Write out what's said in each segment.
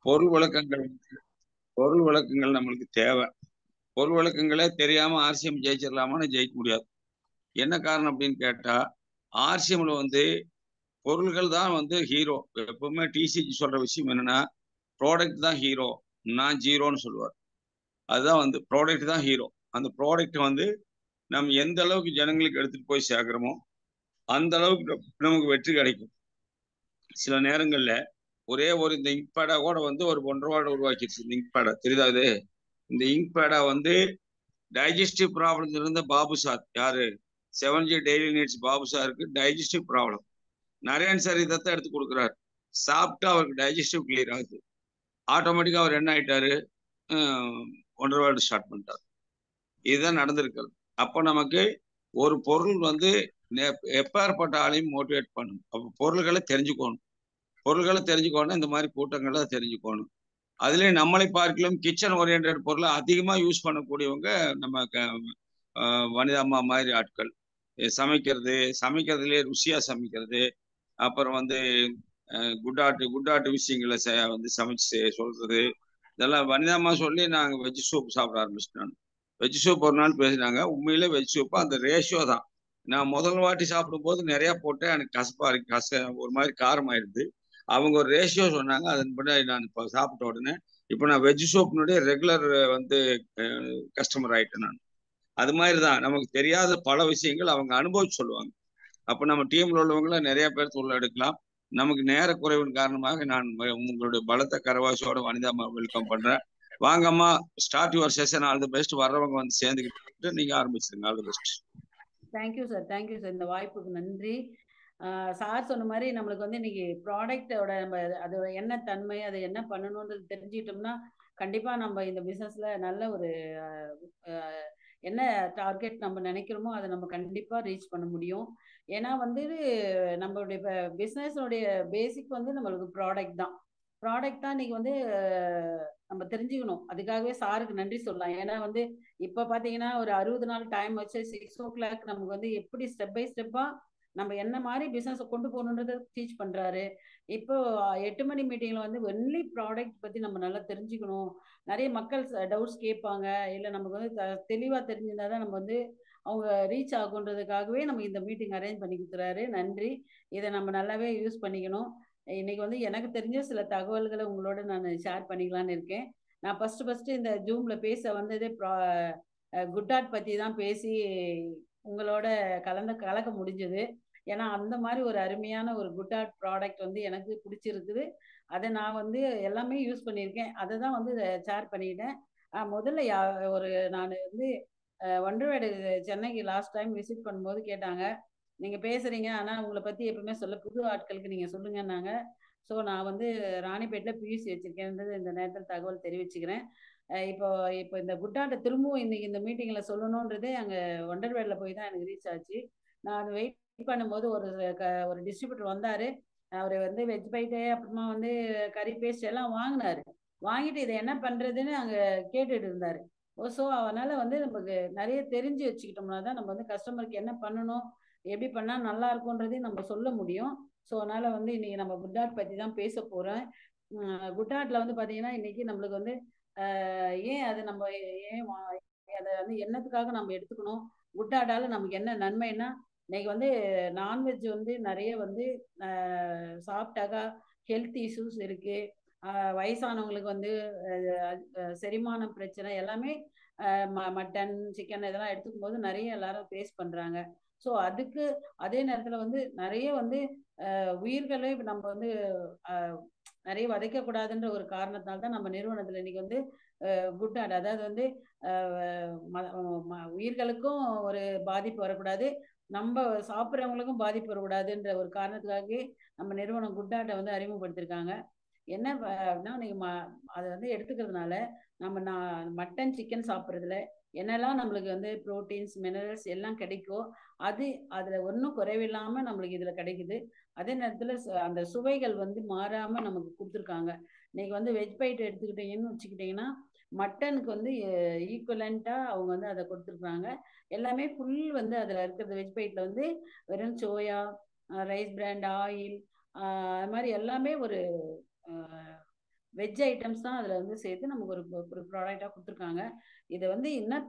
பொருள் விளக்கங்கள் பொருள் விளக்கங்கள் நம்மளுக்கு தேவை. பொருள் விளக்கங்களே தெரியாம ஆர்சிஎம் ஜெயிச்சிடலாமான்னு ஜெயிக்க முடியாது. என்ன காரணம் அப்படின்னு கேட்டா, ஆர்சிஎம்ல பொருள்கள் தான் ஹீரோ. எப்பவுமே டிசிஜி சொல்ற விஷயம் என்னன்னா, ப்ராடக்ட் தான் ஹீரோ, நான் ஜீரோன்னு சொல்லுவார். அதுதான் ப்ராடக்ட் தான் ஹீரோ. அந்த ப்ராடக்ட் நம்ம எந்த அளவுக்கு ஜனங்களுக்கு எடுத்துட்டு போய் சேர்க்கிறோமோ அந்த அளவுக்கு நமக்கு வெற்றி கிடைக்கும். சில நேரங்கள்ல ஒரே இந்த இங்க் பேடா கூட ஒரு 1.5 உருவாக்கிடுச்சு. இந்த இங்க் பேடா தெரியுதா? இது இந்த இங்க் பேடா டைஜஸ்டிவ் ப்ராப்ளம் இருந்த பாபு சார், யாரு, 7G டெய்லி நீட்ஸ் பாபு சாருக்கு டைஜஸ்டிவ் ப்ராப்ளம். நாராயண் சார் இதைத்தான் எடுத்து கொடுக்குறாரு. சாப்பிட்டா அவருக்கு டைஜஸ்டிவ் கிளியர் ஆகுது. ஆட்டோமேட்டிக்கா அவர் என்ன ஆயிட்டாரு, 1.5 ஸ்டார்ட் பண்ணிட்டார். இதுதான் நடந்திருக்கிறது. அப்போ நமக்கு ஒரு பொருள் எப்பேற்பட்ட ஆளையும் மோட்டிவேட் பண்ணும். அப்போ பொருள்களை தெரிஞ்சுக்கணும். பொருள்களை தெரிஞ்சுக்கணும், இந்த மாதிரி கூட்டங்களை தெரிஞ்சுக்கணும். அதுலயும் நம்மளை பார்க்கலாம் கிச்சன் ஓரியன்ட் பொருளை அதிகமா யூஸ் பண்ணக்கூடியவங்க நம்ம வனிதா அம்மா மாதிரி ஆட்கள். சமைக்கிறதுலேயே ருசியா சமைக்கிறது, அப்புறம் குட் ஆட்டு விஷயங்களை சமைச்சு சொல்றது, இதெல்லாம் வனிதா அம்மா சொல்லி நாங்கள் வெஜ் சூப் சாப்பிட ஆரம்பிச்சிட்டோம். வெஜ் சூப் ஒரு நாள் பேசினாங்க. உண்மையிலே வெஜ் சூப் அந்த ரேஷியோ தான். நான் முதல் வாட்டி சாப்பிடும் போது நிறைய போட்டேன், எனக்கு கசப்பா இருக்கு, ஒரு மாதிரி காரம் ஆயிடுது. அவங்க ஒரு ரேஷியோ சொன்னாங்க, அதன்படி நான் இப்போ சாப்பிட்ட உடனே இப்போ நான் வெஜ் சோப்பினுடைய ரெகுலர் கஸ்டமர் ஆயிட்டேன் நான். அது மாதிரி தான் நமக்கு தெரியாத பல விஷயங்கள் அவங்க அனுபவிச்சு சொல்லுவாங்க. அப்போ நம்ம டீம்ல உள்ளவங்கள நிறைய பேர் உள்ள எடுக்கலாம். நமக்கு நேர குறைவின் காரணமாக நான் உங்களுடைய பலத்த கரவாசோட வனிதாம்மா வெல்கம் பண்றேன். வாங்கம்மா, start your session. All the best. வர்றவங்க சேர்ந்துக்கிட்டு நீங்க ஆரம்பிச்சிருங்க. All the best. Thank you sir, thank you sir, இந்த வாய்ப்புக்கு நன்றி. சார் சொன்ன மாதிரி நம்மளுக்கு இன்னைக்கு ப்ராடக்டோட நம்ம அதோட என்ன தன்மை, அதை என்ன பண்ணணுன்றது தெரிஞ்சுக்கிட்டோம்னா கண்டிப்பா நம்ம இந்த பிசினஸ்ல நல்ல ஒரு என்ன டார்கெட் நம்ம நினைக்கிறோமோ அதை நம்ம கண்டிப்பா ரீச் பண்ண முடியும். ஏன்னா நம்மளுடைய பிசினஸோடைய பேசிக் நம்மளுக்கு ப்ராடக்ட் தான். ப்ராடக்ட் தான் இன்னைக்கு நம்ம தெரிஞ்சுக்கணும். அதுக்காகவே சாருக்கு நன்றி சொல்லலாம். ஏன்னா இப்ப பாத்தீங்கன்னா ஒரு 60 நாள் டைம் வச்சு 6 o'clock நமக்கு எப்படி ஸ்டெப் பை ஸ்டெப்பா நம்ம என்ன மாதிரி பிசினஸ் கொண்டு போகணுன்றதை டீச் பண்றாரு. இப்போ 8 மணி மீட்டிங்ல ஒன்லி ப்ராடக்ட் பத்தி நம்ம நல்லா தெரிஞ்சுக்கணும். நிறைய மக்கள் டவுட்ஸ் கேட்பாங்க. இல்ல நமக்கு தெளிவா தெரிஞ்சிருந்தாதான் நம்ம அவங்க ரீச் ஆகுன்றதுக்காகவே நம்ம இந்த மீட்டிங் அரேஞ்ச் பண்ணி கொடுக்குறாரு. நன்றி. இதை நம்ம நல்லாவே யூஸ் பண்ணிக்கணும். இன்னைக்கு எனக்கு தெரிஞ்ச சில தகவல்களை உங்களோட நான் ஷேர் பண்ணிக்கலான்னு இருக்கேன். நான் ஃபர்ஸ்ட் இந்த ஜூம்ல பேச வந்ததே குட் ஆர்ட் பத்தி தான் பேசி உங்களோட கலக்க முடிஞ்சது. ஏன்னா அந்த மாதிரி ஒரு அருமையான ஒரு குட் ஆர்ட் ப்ராடக்ட் எனக்கு பிடிச்சிருக்குது. அதை நான் எல்லாமே யூஸ் பண்ணியிருக்கேன். அதை தான் ஷேர் பண்ணிட்டேன். முதல்ல நான் வண்டர்வேடு சென்னைக்கு லாஸ்ட் டைம் விசிட் பண்ணும்போது கேட்டாங்க, நீங்க பேசுறீங்க ஆனா உங்களை பத்தி எப்பவுமே சொல்ல புது ஆட்களுக்கு நீங்க சொல்லுங்கன்னாங்க. ஸோ நான் ராணிப்பேட்டில் பியூசி வச்சிருக்கேன்றது இந்த நேரத்தில் தகவல் தெரிவிச்சுக்கிறேன். இப்போ இப்போ இந்த குட் ஆர்ட்டை திரும்பவும் இன்னைக்கு இந்த மீட்டிங்ல சொல்லணுன்றதே அங்கே வண்டர்வேடில் போய் தான் எனக்கு ரீச் ஆச்சு. நான் வெயிட் பண்ணும்போது ஒரு டிஸ்ட்ரிபியூட்டர் வந்தாரு. அவர் வெஜ் பைட்டு அப்புறமா கறி பேஸ்ட் எல்லாம் வாங்கினாரு. வாங்கிட்டு இதை என்ன பண்றதுன்னு அங்க கேட்டுட்டு இருந்தாரு. ஸோ அதனால நமக்கு நிறைய தெரிஞ்சு வச்சுக்கிட்டோம்னா தான் நம்ம கஸ்டமருக்கு என்ன பண்ணணும், எப்படி பண்ணா நல்லா இருக்கும்ன்றதையும் நம்ம சொல்ல முடியும். ஸோ அதனால இன்னைக்கு நம்ம குட் ஆர்ட் பத்தி தான் பேச போறோம். குட் ஆர்ட்ல பாத்தீங்கன்னா இன்னைக்கு நம்மளுக்கு ஏன் அது நம்ம ஏன் அதை என்னத்துக்காக நம்ம எடுத்துக்கணும், குட் ஆர்ட்டால நமக்கு என்ன நன்மைன்னா, இன்னைக்கு நான்வெஜ் நிறைய சாப்பிட்டாக்கா ஹெல்த் இஷ்யூஸ் இருக்கு. வயசானவங்களுக்கு செரிமான பிரச்சனை எல்லாமே மட்டன் சிக்கன் இதெல்லாம் எடுத்துக்கும் போது நிறைய எல்லாரும் ஃபேஸ் பண்றாங்க. ஸோ அதுக்கு அதே நேரத்தில் நிறைய உயிர்களை நம்ம நிறைய வதைக்க கூடாதுன்ற ஒரு காரணத்தால் தான் நம்ம நிறுவனத்தில் இன்னைக்கு குட் ஆர்ட், அதாவது உயிர்களுக்கும் ஒரு பாதிப்பு வரக்கூடாது, நம்ம சாப்பிட்றவங்களுக்கும் பாதிப்பு வரக்கூடாதுன்ற ஒரு காரணத்துக்காகவே நம்ம நிறுவனம் குட் ஆர்ட்டை அறிமுகப்படுத்திருக்காங்க. என்ன அப்படின்னா நீங்க அதை எடுத்துக்கிறதுனால நம்ம மட்டன் சிக்கன் சாப்பிட்றதுல என்னெல்லாம் நம்மளுக்கு புரோட்டீன்ஸ் மினரல்ஸ் எல்லாம் கிடைக்கோ அது அதுல ஒன்றும் குறைவில்லாம நம்மளுக்கு இதுல கிடைக்குது. அதே நேரத்துல அந்த சுவைகள் மாறாம நமக்கு கொடுத்துருக்காங்க. இன்னைக்கு வெஜ் பைட் எடுத்துக்கிட்டீங்கன்னு வச்சுக்கிட்டீங்கன்னா மட்டனுக்கு ஈக்குவலண்டா அவங்க அதை கொடுத்துருக்காங்க. எல்லாமே ஃபுல் அதுல இருக்கிறது வெஜ் பைட்ல வெறும் சோயா, ரைஸ் பிராண்ட் ஆயில், அது மாதிரி எல்லாமே ஒரு வெஜ் ஐட்டம்ஸ் தான் அதில் வந்து சேர்த்து நமக்கு ஒரு ப்ராடக்டாக கொடுத்துருக்காங்க. இதை வந்து என்ன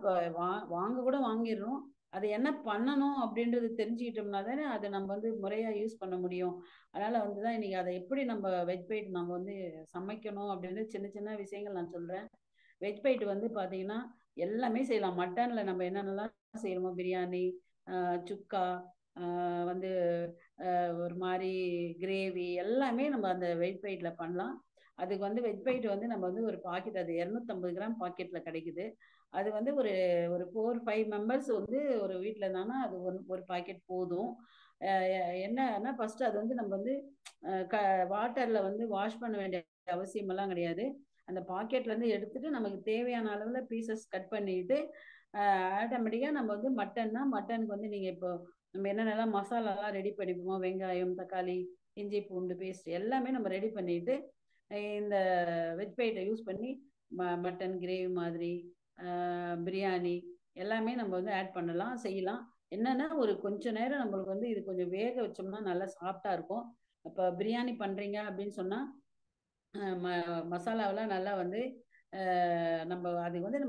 வாங்க கூட வாங்கிடுறோம். அது என்ன பண்ணணும் அப்படின்றது தெரிஞ்சுக்கிட்டோம்னா தானே அதை நம்ம வந்து முறையாக யூஸ் பண்ண முடியும். அதனால வந்து தான் இன்னைக்கு அதை எப்படி நம்ம வெஜ் பைட் நம்ம வந்து சமைக்கணும் அப்படின்னு சின்ன சின்ன விஷயங்கள் நான் சொல்கிறேன். வெஜ் பைட் வந்து பார்த்தீங்கன்னா எல்லாமே செய்யலாம். மட்டனில் நம்ம என்னென்னலாம் செய்யணுமோ பிரியாணி, சுக்கா, வந்து ஒரு மாதிரி கிரேவி எல்லாமே நம்ம அந்த வெஜ் பைட்டில் பண்ணலாம். அதுக்கு வந்து வெஜ் பைட் வந்து நம்ம வந்து ஒரு பாக்கெட், அது 250 கிராம் பாக்கெட்டில் கிடைக்குது. அது வந்து ஒரு ஒரு 4-5 மெம்பர்ஸ் வந்து ஒரு வீட்டில் இருந்தாங்கன்னா அது ஒரு பாக்கெட் போதும். என்னன்னா ஃபர்ஸ்ட் அது வந்து நம்ம வந்து வாட்டரில் வந்து வாஷ் பண்ண வேண்டிய அவசியமெல்லாம் கிடையாது. அந்த பாக்கெட்லேருந்து எடுத்துட்டு நமக்கு தேவையான அளவில் பீசஸ் கட் பண்ணிட்டு ஆட்டோமேட்டிக்காக நம்ம வந்து மட்டனுக்கு வந்து நீங்கள் இப்போ நம்ம என்னென்னலாம் மசாலாலாம் ரெடி பண்ணிப்போமோ, வெங்காயம், தக்காளி, இஞ்சி பூண்டு பேஸ்ட் எல்லாமே நம்ம ரெடி பண்ணிட்டு இந்த வெஜ் பைட்டை யூஸ் பண்ணி மட்டன் கிரேவி மாதிரி, பிரியாணி எல்லாமே நம்ம வந்து ஆட் பண்ணலாம், செய்யலாம். என்னன்னா ஒரு கொஞ்ச நேரம் நம்மளுக்கு வந்து இது கொஞ்சம் வேக வச்சோம்னா நல்லா சாஃப்டா இருக்கும். இப்போ பிரியாணி பண்றீங்க அப்படின்னு சொன்னா மசாலாவெல்லாம் நல்லா வந்து நம்ம அது வந்து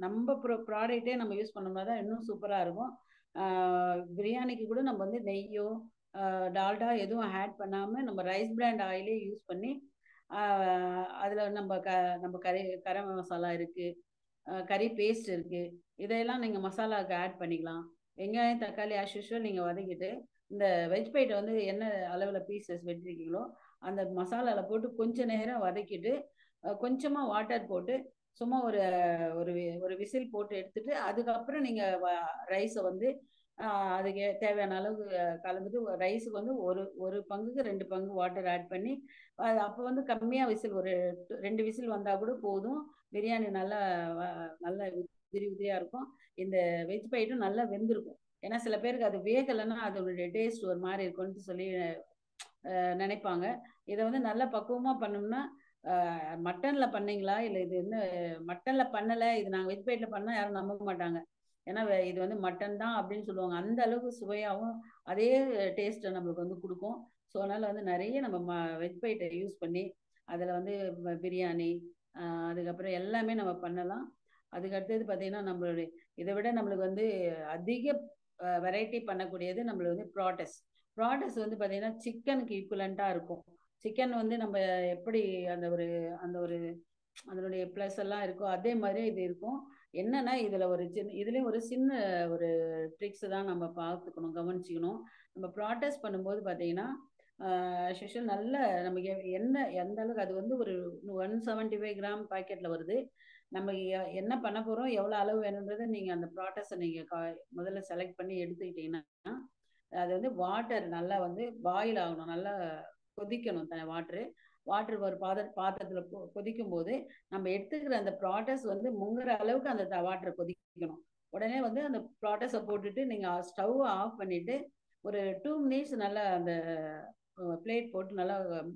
நம்ம ப்ராடக்டே நம்ம யூஸ் பண்ணோம்னா தான் இன்னும் சூப்பராக இருக்கும். பிரியாணிக்கு கூட நம்ம வந்து நெய்யோ டால்டா எதுவும் ஆட் பண்ணாமல் நம்ம ரைஸ் பிராண்ட் ஆயிலே யூஸ் பண்ணி அதில் நம்ம கரம் மசாலா இருக்குது, கறி பேஸ்ட் இருக்குது, இதையெல்லாம் நீங்கள் மசாலாவுக்கு ஆட் பண்ணிக்கலாம். வெங்காயம் தக்காளி ஆஸ் யூஷுவல் நீங்கள் வதக்கிட்டு இந்த வெஜ் பைட்டை வந்து என்ன அளவில் பீசஸ் வெட்டிருக்கீங்களோ அந்த மசாலாவில் போட்டு கொஞ்ச நேரம் வதக்கிட்டு கொஞ்சமாக வாட்டர் போட்டு சும்மா ஒரு ஒரு ஒரு விசில் போட்டு எடுத்துட்டு அதுக்கப்புறம் நீங்கள் ரைஸை வந்து அதுக்கு தேவையான அளவு கலந்துட்டு ரைஸுக்கு வந்து ஒரு ஒரு பங்குக்கு 2 பங்கு வாட்டர் ஆட் பண்ணி அப்போ வந்து கம்மியாக விசில் ஒரு 2 விசில் வந்தால் கூட போதும். பிரியாணி நல்லா நல்லா உதிரி உதிரியாக இருக்கும். இந்த வெஜ் பைட்டும் நல்லா வெந்திருக்கும். ஏன்னா சில பேருக்கு அது வேகலைன்னா அதோடைய டேஸ்ட் ஒரு மாதிரி இருக்கும்னு சொல்லி நினைப்பாங்க. இதை வந்து நல்லா பக்குவமாக பண்ணோம்னா மட்டனில் பண்ணீங்களா இல்லை இது வந்து மட்டனில் பண்ணலை, இது நாங்கள் வெஜ் பைட்டில் பண்ணால் யாரும் நம்ப மாட்டாங்க. ஏன்னா இது வந்து மட்டன் தான் அப்படின்னு சொல்லுவாங்க. அந்த அளவுக்கு சுவையாகவும் அதே டேஸ்ட்டை நம்மளுக்கு வந்து கொடுக்கும். ஸோ அதனால் வந்து நிறைய நம்ம வெஜ் பைட்டை யூஸ் பண்ணி அதில் வந்து பிரியாணி அதுக்கப்புறம் எல்லாமே நம்ம பண்ணலாம். அதுக்கு அடுத்தது பார்த்தீங்கன்னா நம்மளுடைய இதை விட நம்மளுக்கு வந்து அதிக வெரைட்டி பண்ணக்கூடியது நம்மளுக்கு வந்து ப்ராடஸ் வந்து பார்த்தீங்கன்னா சிக்கனுக்கு ஈக்குவலண்ட்டாக இருக்கும். சிக்கன் வந்து நம்ம எப்படி அந்த ஒரு அதனுடைய ப்ளஸ் எல்லாம் இருக்கோ அதே மாதிரி இது இருக்கும். என்னன்னா இதுலேயும் ஒரு சின்ன ஒரு ட்ரிக்ஸ் தான் நம்ம பார்த்துக்கணும், கவனிச்சிக்கணும். நம்ம ப்ராடஸ் பண்ணும்போது பார்த்தீங்கன்னா ஸ்பெஷல் நல்ல நமக்கு என்ன எந்த அளவுக்கு அது வந்து ஒரு 175 கிராம் பாக்கெட்டில் வருது. நம்ம என்ன பண்ண போகிறோம், எவ்வளோ அளவு வேணுன்றதை நீங்கள் அந்த ப்ராடஸை நீங்கள் முதல்ல செலக்ட் பண்ணி எடுத்துக்கிட்டீங்கன்னா அது வந்து வாட்டர் நல்லா வந்து பாயில் ஆகணும், நல்லா கொதிக்கணும். வாட்டர் ஒரு பாத்திரத்தில் கொதிக்கும் போது நம்ம எடுத்துக்கிற அந்த ப்ராடஸ் வந்து முங்குற அளவுக்கு அந்த வாட்டர் கொதிக்கணும். உடனே வந்து அந்த ப்ராடஸை போட்டுட்டு நீங்கள் ஸ்டவ் ஆஃப் பண்ணிட்டு ஒரு 2 மினிட்ஸ் நல்லா அந்த பிளேட் போட்டு நல்லா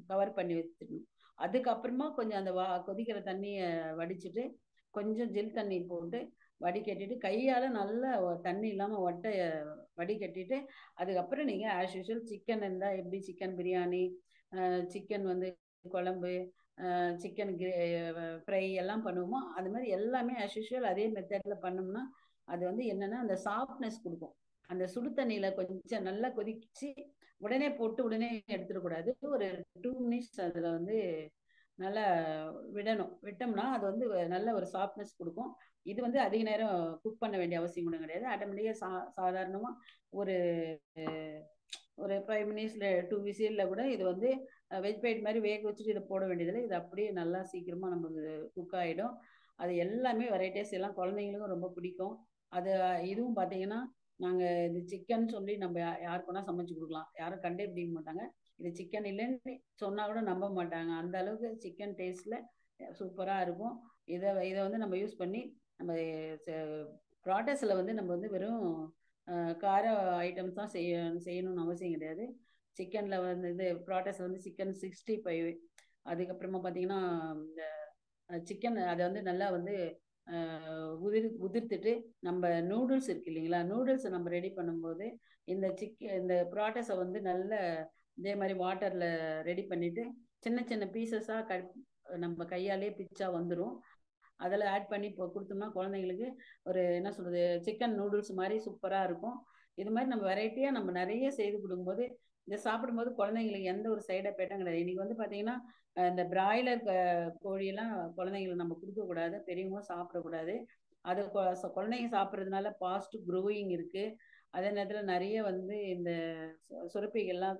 கவர் பண்ணி வச்சுக்கணும். அதுக்கப்புறமா கொஞ்சம் அந்த கொதிக்கிற தண்ணியை வடிச்சிட்டு கொஞ்சம் ஜில் தண்ணி போட்டு வடிகட்டிட்டு கையால் நல்லா தண்ணி இல்லாமல் வடிகட்டிட்டு அதுக்கப்புறம் நீங்கள் ஆஸ் யூஷுவல் சிக்கன் இருந்தால் எப்படி சிக்கன் பிரியாணி, சிக்கன் வந்து குழம்பு, சிக்கன் ஃப்ரை எல்லாம் பண்ணுவோமோ அது மாதிரி எல்லாமே ஆஸ் யூஷுவல் அதே மெத்தடில் பண்ணோம்னா அது வந்து என்னென்னா அந்த சாஃப்ட்னஸ் கொடுக்கும். அந்த சுடு தண்ணியில் கொஞ்சம் நல்லா கொதிச்சு உடனே போட்டு உடனே எடுத்துடக்கூடாது. ஒரு 2 மினிட்ஸ் அதில் வந்து நல்லா விட்டோம்னா அது வந்து நல்ல ஒரு சாஃப்ட்னஸ் கொடுக்கும். இது வந்து அதிக நேரம் குக் பண்ண வேண்டிய அவசியம் கூட கிடையாது. ஆட்டோமேட்டிக்காக சாதாரணமாக ஒரு ஒரு 5 மினிட்ஸில் 2 விசிலில் கூட இது வந்து வெஜ் பைட் மாதிரி வேக வச்சுட்டு இதை போட வேண்டியதில்லை. இது அப்படியே நல்லா சீக்கிரமாக நமக்கு குக் ஆகிடும். அது எல்லாமே வெரைட்டிஸ் எல்லாம் குழந்தைங்களுக்கும் ரொம்ப பிடிக்கும். இதுவும் பார்த்தீங்கன்னா நாங்கள் இது சிக்கன் சொல்லி நம்ம யாருக்குன்னா சமைச்சு கொடுக்கலாம், யாரும் கண்டே பிடிக்க மாட்டாங்க. இது சிக்கன் இல்லைன்னு சொன்னால் கூட நம்ப மாட்டாங்க. அந்த அளவுக்கு சிக்கன் டேஸ்ட்டில் சூப்பராக இருக்கும். இதை வந்து நம்ம யூஸ் பண்ணி நம்ம ப்ராடஸில் வந்து நம்ம வந்து வெறும் கார ஐட்டம்ஸ் தான் செய்யணும்னு அவசியம் கிடையாது. சிக்கனில் வந்து இது ப்ராடஸில் வந்து சிக்கன் 65 அதுக்கப்புறமா பார்த்தீங்கன்னா இந்த சிக்கன் அதை வந்து நல்லா வந்து உதிர்த்துட்டு நம்ம நூடுல்ஸ் இருக்கு இல்லைங்களா, நூடுல்ஸை நம்ம ரெடி பண்ணும்போது இந்த ப்ராடஸை வந்து நல்ல இதே மாதிரி வாட்டரில் ரெடி பண்ணிவிட்டு சின்ன சின்ன பீசஸாக நம்ம கையாலே பிச்சா வந்துடும். அதில் ஆட் பண்ணி இப்போ கொடுத்தோம்னா குழந்தைங்களுக்கு ஒரு என்ன சொல்றது, சிக்கன் நூடுல்ஸ் மாதிரி சூப்பராக இருக்கும். இது மாதிரி நம்ம வெரைட்டியாக நம்ம நிறைய செய்து கொடுக்கும்போது இதை சாப்பிடும்போது குழந்தைங்களுக்கு எந்த ஒரு சைடு எஃபெக்டும் கிடையாது. இன்னைக்கு வந்து பார்த்தீங்கன்னா இந்த பிராய்லர் கோழியெல்லாம் குழந்தைங்களுக்கு நம்ம கொடுக்கக்கூடாது, பெரியவங்க சாப்பிடக்கூடாது. அது குழந்தைங்க சாப்பிட்றதுனால பாஸ்ட் க்ரோயிங் இருக்கு. அதே நேரத்தில் நிறைய வந்து இந்த சுரப்பிகள்லாம்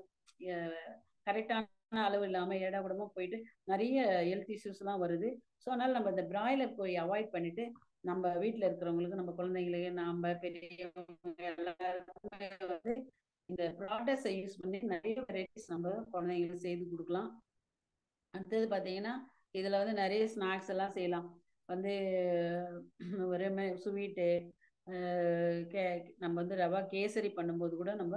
கரெக்டான அளவு இல்லாமல் ஏடா கூடமா போயிட்டு நிறைய ஹெல்த் இஷ்யூஸ்லாம் வருது. ஸோ அதனால் நம்ம இந்த பிராய்லர் கோழி அவாய்ட் பண்ணிட்டு நம்ம வீட்டில் இருக்கிறவங்களுக்கு, நம்ம குழந்தைங்களுக்கு, நம்ம பெரியவங்க எல்லாருக்குமே வந்து இந்த ப்ராடக்ட்ஸை யூஸ் பண்ணி நிறைய வெரைட்டிஸ் நம்ம குழந்தைங்களுக்கு செய்து கொடுக்கலாம். அடுத்தது பார்த்தீங்கன்னா இதில் வந்து நிறைய ஸ்நாக்ஸ் எல்லாம் செய்யலாம். வந்து ஒரு ஸ்வீட்டு, நம்ம வந்து ரவா கேசரி பண்ணும்போது கூட நம்ம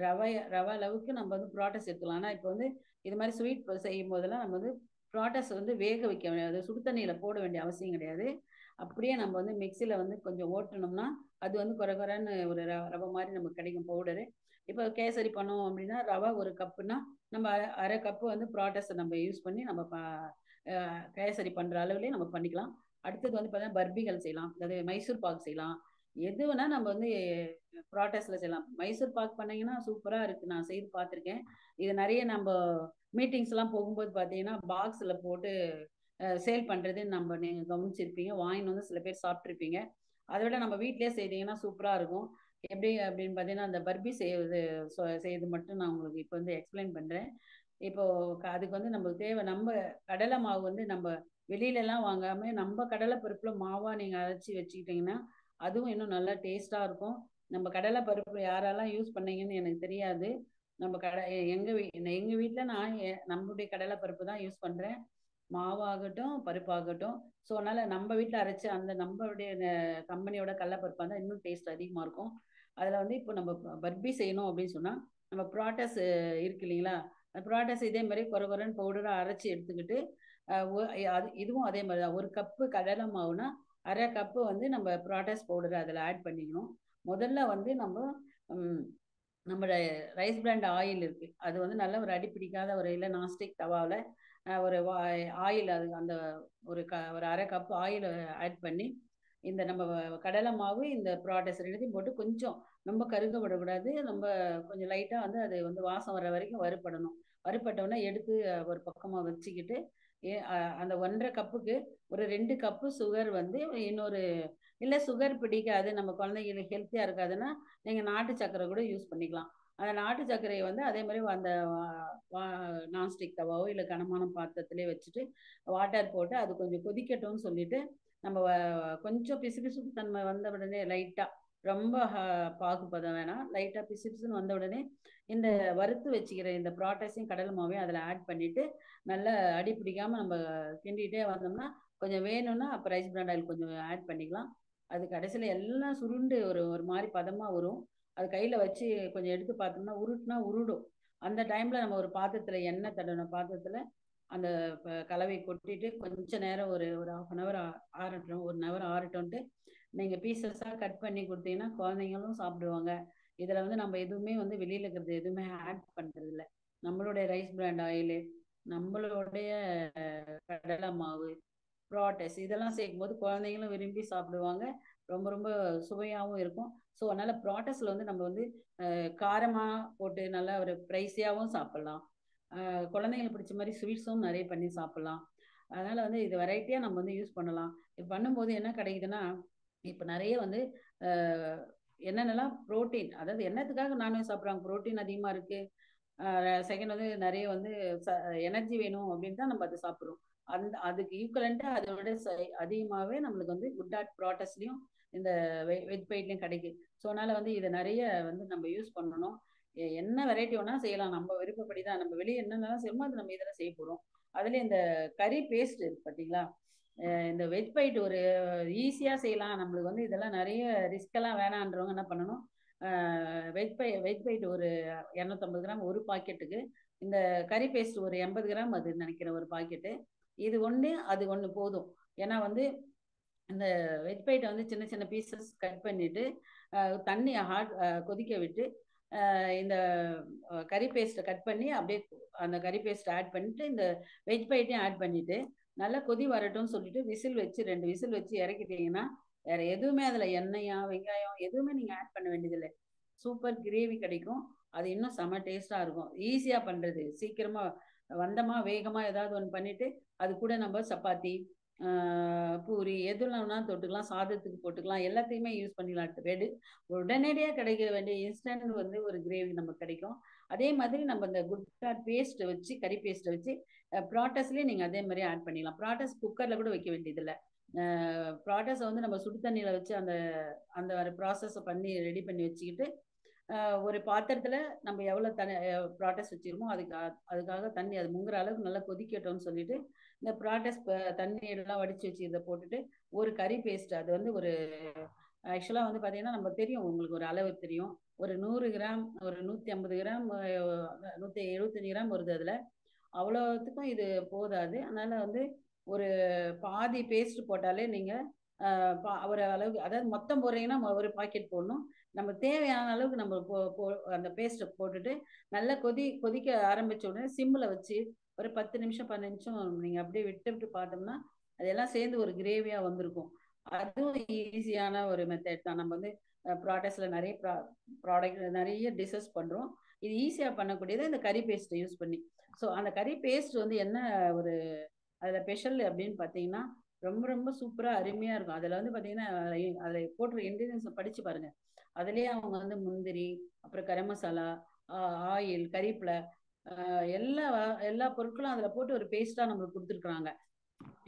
ரவை அளவுக்கு நம்ம வந்து ப்ராட்டஸ் எடுத்துக்கலாம். ஆனால் இப்போ வந்து இது மாதிரி ஸ்வீட் செய்யும் போதெல்லாம் நம்ம வந்து ப்ராட்டஸ் வந்து வேக வைக்க வேண்டியது, சுடு தண்ணியில் போட வேண்டிய அவசியம் கிடையாது. அப்படியே நம்ம வந்து மிக்சியில் வந்து கொஞ்சம் ஓட்டணும்னா அது வந்து குறைன்னு ஒரு ரவை மாதிரி நமக்கு கிடைக்கும் பவுடரு. இப்போ கேசரி பண்ணோம் அப்படின்னா ரவை ஒரு கப்புனா நம்ம அரை கப்பு வந்து ப்ராட்டஸை நம்ம யூஸ் பண்ணி நம்ம கேசரி பண்ணுற அளவுலேயே நம்ம பண்ணிக்கலாம். அடுத்தது வந்து பார்த்தீங்கன்னா பர்பிகள் செய்யலாம், அதாவது மைசூர் பாக் செய்யலாம். எது வேணா நம்ம வந்து ப்ராட்டஸில் செய்யலாம். மைசூர் பாக் பண்ணீங்கன்னா சூப்பராக இருக்குது, நான் செய்து பார்த்துருக்கேன். இது நிறைய நம்ம மீட்டிங்ஸ்லாம் போகும்போது பார்த்தீங்கன்னா பாக்ஸில் போட்டு சேல் பண்ணுறது நம்ம நீங்கள் கவனிச்சிருப்பீங்க, வாங்கின்னு வந்து சில பேர் சாப்பிட்ருப்பீங்க. அதை விட நம்ம வீட்டிலே செய்தீங்கன்னா சூப்பராக இருக்கும். எப்படி அப்படின்னு பார்த்தீங்கன்னா அந்த பர்பி செய்யறது மட்டும் நான் உங்களுக்கு இப்போ வந்து எக்ஸ்பிளைன் பண்ணுறேன். இப்போ அதுக்கு வந்து நம்மளுக்கு தேவை, நம்ம கடலை மாவு வந்து நம்ம வெளியிலலாம் வாங்காமல் நம்ம கடலை பருப்பில் மாவாக நீங்கள் அரைச்சி வச்சுக்கிட்டிங்கன்னா அதுவும் இன்னும் நல்லா டேஸ்ட்டாக இருக்கும். நம்ம கடலை பருப்பு யாரெல்லாம் யூஸ் பண்ணீங்கன்னு எனக்கு தெரியாது. நம்ம எங்கள் வீட்டில் நான் நம்மளுடைய கடலை பருப்பு தான் யூஸ் பண்ணுறேன், மாவாகட்டும் பருப்பாகட்டும். ஸோ அதனால் நம்ம வீட்டில் அரைச்சி அந்த நம்மளுடைய கம்பெனியோட கடலைப்பருப்பாக இருந்தால் இன்னும் டேஸ்ட் அதிகமாக இருக்கும். அதில் வந்து இப்போ நம்ம பர்பி செய்யணும் அப்படின்னு சொன்னால் நம்ம ப்ராட்டஸ் இருக்கு இல்லைங்களா, அந்த ப்ராட்டஸ் இதே மாதிரி குறைன்னு பவுடராக அரைச்சி எடுத்துக்கிட்டு இதுவும் அதே மாதிரி தான். ஒரு கப்பு கடலை மாவுனா அரை கப்பு வந்து நம்ம ப்ராட்டஸ் பவுடர் அதில் ஆட் பண்ணிக்கணும். முதல்ல வந்து நம்மளோட ரைஸ் பிராண்ட் ஆயில் இருக்குது, அது வந்து நல்ல ஒரு அடிப்பிடிக்காத ஒரு இல்லை நான்ஸ்டிக் தவாவில் ஒரு ஆயில், அது அந்த ஒரு அரை கப்பு ஆயில் ஆட் பண்ணி இந்த நம்ம கடலை மாவு இந்த ப்ராடக்ட்ஸ் ரெண்டுத்தையும் போட்டு கொஞ்சம் ரொம்ப கருக விடக்கூடாது, ரொம்ப கொஞ்சம் லைட்டாக வந்து அது வந்து வாசம் வர வரைக்கும் வறுபடணும். வறுபட்டோன்னா எடுத்து ஒரு பக்கமாக வச்சுக்கிட்டு அந்த 1.5 கப்புக்கு ஒரு 2 கப்பு சுகர் வந்து இன்னொரு, இல்லை சுகர் பிடிக்காது நம்ம குழந்தைங்களுக்கு ஹெல்த்தியாக இருக்காதுன்னா நீங்கள் நாட்டு சர்க்கரை கூட யூஸ் பண்ணிக்கலாம். அந்த நாட்டு சர்க்கரையை வந்து அதே மாதிரி அந்த நான்ஸ்டிக் தவாவோ இல்லை கனமான பாத்திரத்திலே வச்சுட்டு வாட்டர் போட்டு அது கொஞ்சம் கொதிக்கட்டும்னு சொல்லிட்டு நம்ம கொஞ்சம் பிசுபிசுப்பு தன்மை வந்த உடனே லைட்டாக, ரொம்ப பாகுபதம் வேணாம், லைட்டாக பிசுபிசுன்னு வந்த உடனே இந்த வறுத்து வச்சுக்கிற இந்த ப்ராட்டஸையும் கடலை மாவையும் அதில் ஆட் பண்ணிவிட்டு நல்லா அடி பிடிக்காமல் நம்ம கிண்டிகிட்டே வந்தோம்னா கொஞ்சம் வேணும்னா அப்போ ரைஸ் பிராண்ட் ஆயில் கொஞ்சம் ஆட் பண்ணிக்கலாம். அது கடைசியில் எல்லாம் சுருண்டு ஒரு ஒரு மாதிரி பதமாக வரும். அது கையில் வச்சு கொஞ்சம் எடுத்து பார்த்தோம்னா உருட்டுனா உருடும். அந்த டைமில் நம்ம ஒரு பாத்திரத்தில் எண்ணெய் தடவின பாத்திரத்தில் அந்த கலவை கொட்டிட்டு கொஞ்ச நேரம் ஒரு ஒரு ½ ஹவர் ஆறட்டும், 1 ஹவர் ஆறட்டும்ட்டு நீங்கள் பீசஸாக கட் பண்ணி கொடுத்தீங்கன்னா குழந்தைங்களும் சாப்பிடுவாங்க. இதில் வந்து நம்ம எதுவுமே வந்து வெளியில் இருக்கிறது எதுவுமே ஆட் பண்ணுறது இல்லை. நம்மளுடைய ரைஸ் பிராண்ட் ஆயிலு, நம்மளுடைய கடலை மாவு, ப்ராட்டஸ் இதெல்லாம் சேர்க்கும்போது குழந்தைங்களும் விரும்பி சாப்பிடுவாங்க, ரொம்ப ரொம்ப சுவையாகவும் இருக்கும். ஸோ அதனால் ப்ராட்டஸில் வந்து நம்ம வந்து காரமாக போட்டு நல்லா ஒரு ப்ரைஸியாகவும் சாப்பிட்லாம், குழந்தைங்களுக்கு பிடிச்ச மாதிரி ஸ்வீட்ஸும் நிறைய பண்ணி சாப்பிட்லாம். அதனால் வந்து இது வெரைட்டியாக நம்ம வந்து யூஸ் பண்ணலாம். இது பண்ணும்போது என்ன கிடைக்குதுன்னா இப்போ நிறைய வந்து என்னென்னலாம் ப்ரோட்டீன், அதாவது என்னத்துக்காக நான்வெஜ் சாப்பிட்றாங்க, ப்ரோட்டீன் அதிகமாக இருக்குது, செகண்ட் வந்து நிறைய வந்து எனர்ஜி வேணும் அப்படின்னு தான் நம்ம அதை சாப்பிட்றோம். அதுக்கு ஈக்குவலண்ட்டாக அதோட அதிகமாகவே நம்மளுக்கு வந்து குட் டாட் ப்ராட்டஸ்லையும் இந்த வெஜ் பைட்லையும் கிடைக்குது. ஸோ அதனால் வந்து இதை நிறைய வந்து நம்ம யூஸ் பண்ணணும். என்ன வெரைட்டி வேணால் செய்யலாம், நம்ம விருப்பப்படி தான். நம்ம வெளியே என்னென்னலாம் செய்யணுமோ அது நம்ம இதில் செய்ய போகிறோம். அதுலேயும் இந்த கறி பேஸ்ட் இருக்குது பார்த்தீங்களா, இந்த வெஜ் பைட் ஒரு ஈஸியாக செய்யலாம், நம்மளுக்கு வந்து இதெல்லாம் நிறைய ரிஸ்கெல்லாம் வேணான்றவங்க என்ன பண்ணணும், வெஜ் பைட் ஒரு 250 கிராம் ஒரு பாக்கெட்டுக்கு, இந்த கறி பேஸ்ட் ஒரு 80 கிராம் அது நினைக்கிறேன் ஒரு பாக்கெட்டு. இது ஒன்று அது ஒன்று போதும். ஏன்னா வந்து இந்த வெஜ் பைட்டை வந்து சின்ன சின்ன பீசஸ் கட் பண்ணிவிட்டு தண்ணி கொதிக்க விட்டு இந்த கறி பேஸ்ட்டை கட் பண்ணி அப்படியே அந்த கறி பேஸ்ட்டை ஆட் பண்ணிவிட்டு இந்த வெஜ் பைட்டையும் ஆட் பண்ணிவிட்டு நல்லா கொதி வரட்டும்னு சொல்லிட்டு விசில் வச்சு 2 விசில் வச்சு இறக்கிட்டீங்கன்னா வேற எதுவுமே அதுல எண்ணெயா வெங்காயம் எதுவுமே நீங்க ஆட் பண்ண வேண்டியதில்லை. சூப்பர் கிரேவி கிடைக்கும். அது இன்னும் செம டேஸ்டா இருக்கும். ஈஸியா பண்றது. சீக்கிரமா வந்தமா வேகமா ஏதாவது ஒண்ணு பண்ணிட்டு அது கூட நம்ம சப்பாத்தி, பூரி எதுலனா தொட்டுக்கலாம். சாதத்துக்கு போட்டுக்கலாம். எல்லாத்தையுமே யூஸ் பண்ணிக்கலாம். உடனடியா கிடைக்க வேண்டிய இன்ஸ்டன்ட் வந்து ஒரு கிரேவி நமக்கு கிடைக்கும். அதே மாதிரி நம்ம இந்த குட்காட் பேஸ்ட் வச்சு கறி பேஸ்ட் வச்சு ப்ராட்டஸ்லயே நீங்க அதே மாதிரி ஆட் பண்ணிடலாம். ப்ராட்டஸ் குக்கர்ல கூட வைக்க வேண்டியதில்லை. ப்ராட்டஸை வந்து நம்ம சுடு தண்ணியில வச்சு அந்த அந்த ப்ராசஸை பண்ணி ரெடி பண்ணி வச்சுக்கிட்டு ஒரு பாத்திரத்துல நம்ம எவ்வளவு ப்ராட்டஸ் வச்சிருக்கோமோ அதுக்காக தண்ணி அது முங்குற அளவுக்கு நல்லா கொதிக்கட்டும்னு சொல்லிட்டு இந்த ப்ராட்டஸ் தண்ணி எல்லாம் வடிச்சு வச்சு இதை போட்டுட்டு ஒரு கறி பேஸ்ட் அது வந்து ஒரு ஆக்சுவலா வந்து பாத்தீங்கன்னா நம்ம தெரியும் உங்களுக்கு ஒரு அளவு தெரியும். ஒரு 100 கிராம் ஒரு 150 கிராம் 175 கிராம் வருது அதுல. அவ்வளோத்துக்கும் இது போதாது. அதனால வந்து ஒரு பாதி பேஸ்ட் போட்டாலே நீங்க ஒரு அளவுக்கு அதாவது மொத்தம் போடுறீங்கன்னா ஒரு பாக்கெட் போடணும். நம்ம தேவையான அளவுக்கு நம்ம அந்த பேஸ்ட்டை போட்டுட்டு நல்லா கொதிக்க ஆரம்பிச்ச உடனே சிம்மில் வச்சு ஒரு 10 நிமிஷம் 15 நிமிஷம் நீங்கள் அப்படியே விட்டு விட்டு பார்த்தோம்னா அதெல்லாம் சேர்ந்து ஒரு கிரேவியாக வந்திருக்கும். அதுவும் ஈஸியான ஒரு மெத்தட் தான். நம்ம வந்து ப்ராடக்ட்ஸில் நிறைய ப்ராடக்ட் நிறைய டிஷஸ் பண்ணுறோம். இது ஈஸியாக பண்ணக்கூடியது இந்த கறி பேஸ்ட்டை யூஸ் பண்ணி. ஸோ அந்த கறி பேஸ்ட் வந்து என்ன ஒரு அதில் ஸ்பெஷல் அப்படின்னு பார்த்தீங்கன்னா ரொம்ப ரொம்ப சூப்பராக அருமையாக இருக்கும். அதில் வந்து பார்த்தீங்கன்னா அதில் போட்டுற இன்க்ரீடியன்ஸை படித்து பாருங்கள். அதுலேயே அவங்க வந்து முந்திரி, அப்புறம் கரம் மசாலா, ஆயில், கறிவேப்பிலை எல்லா எல்லா பொருட்களும் அதில் போட்டு ஒரு பேஸ்ட்டாக நம்மளுக்கு கொடுத்துருக்குறாங்க.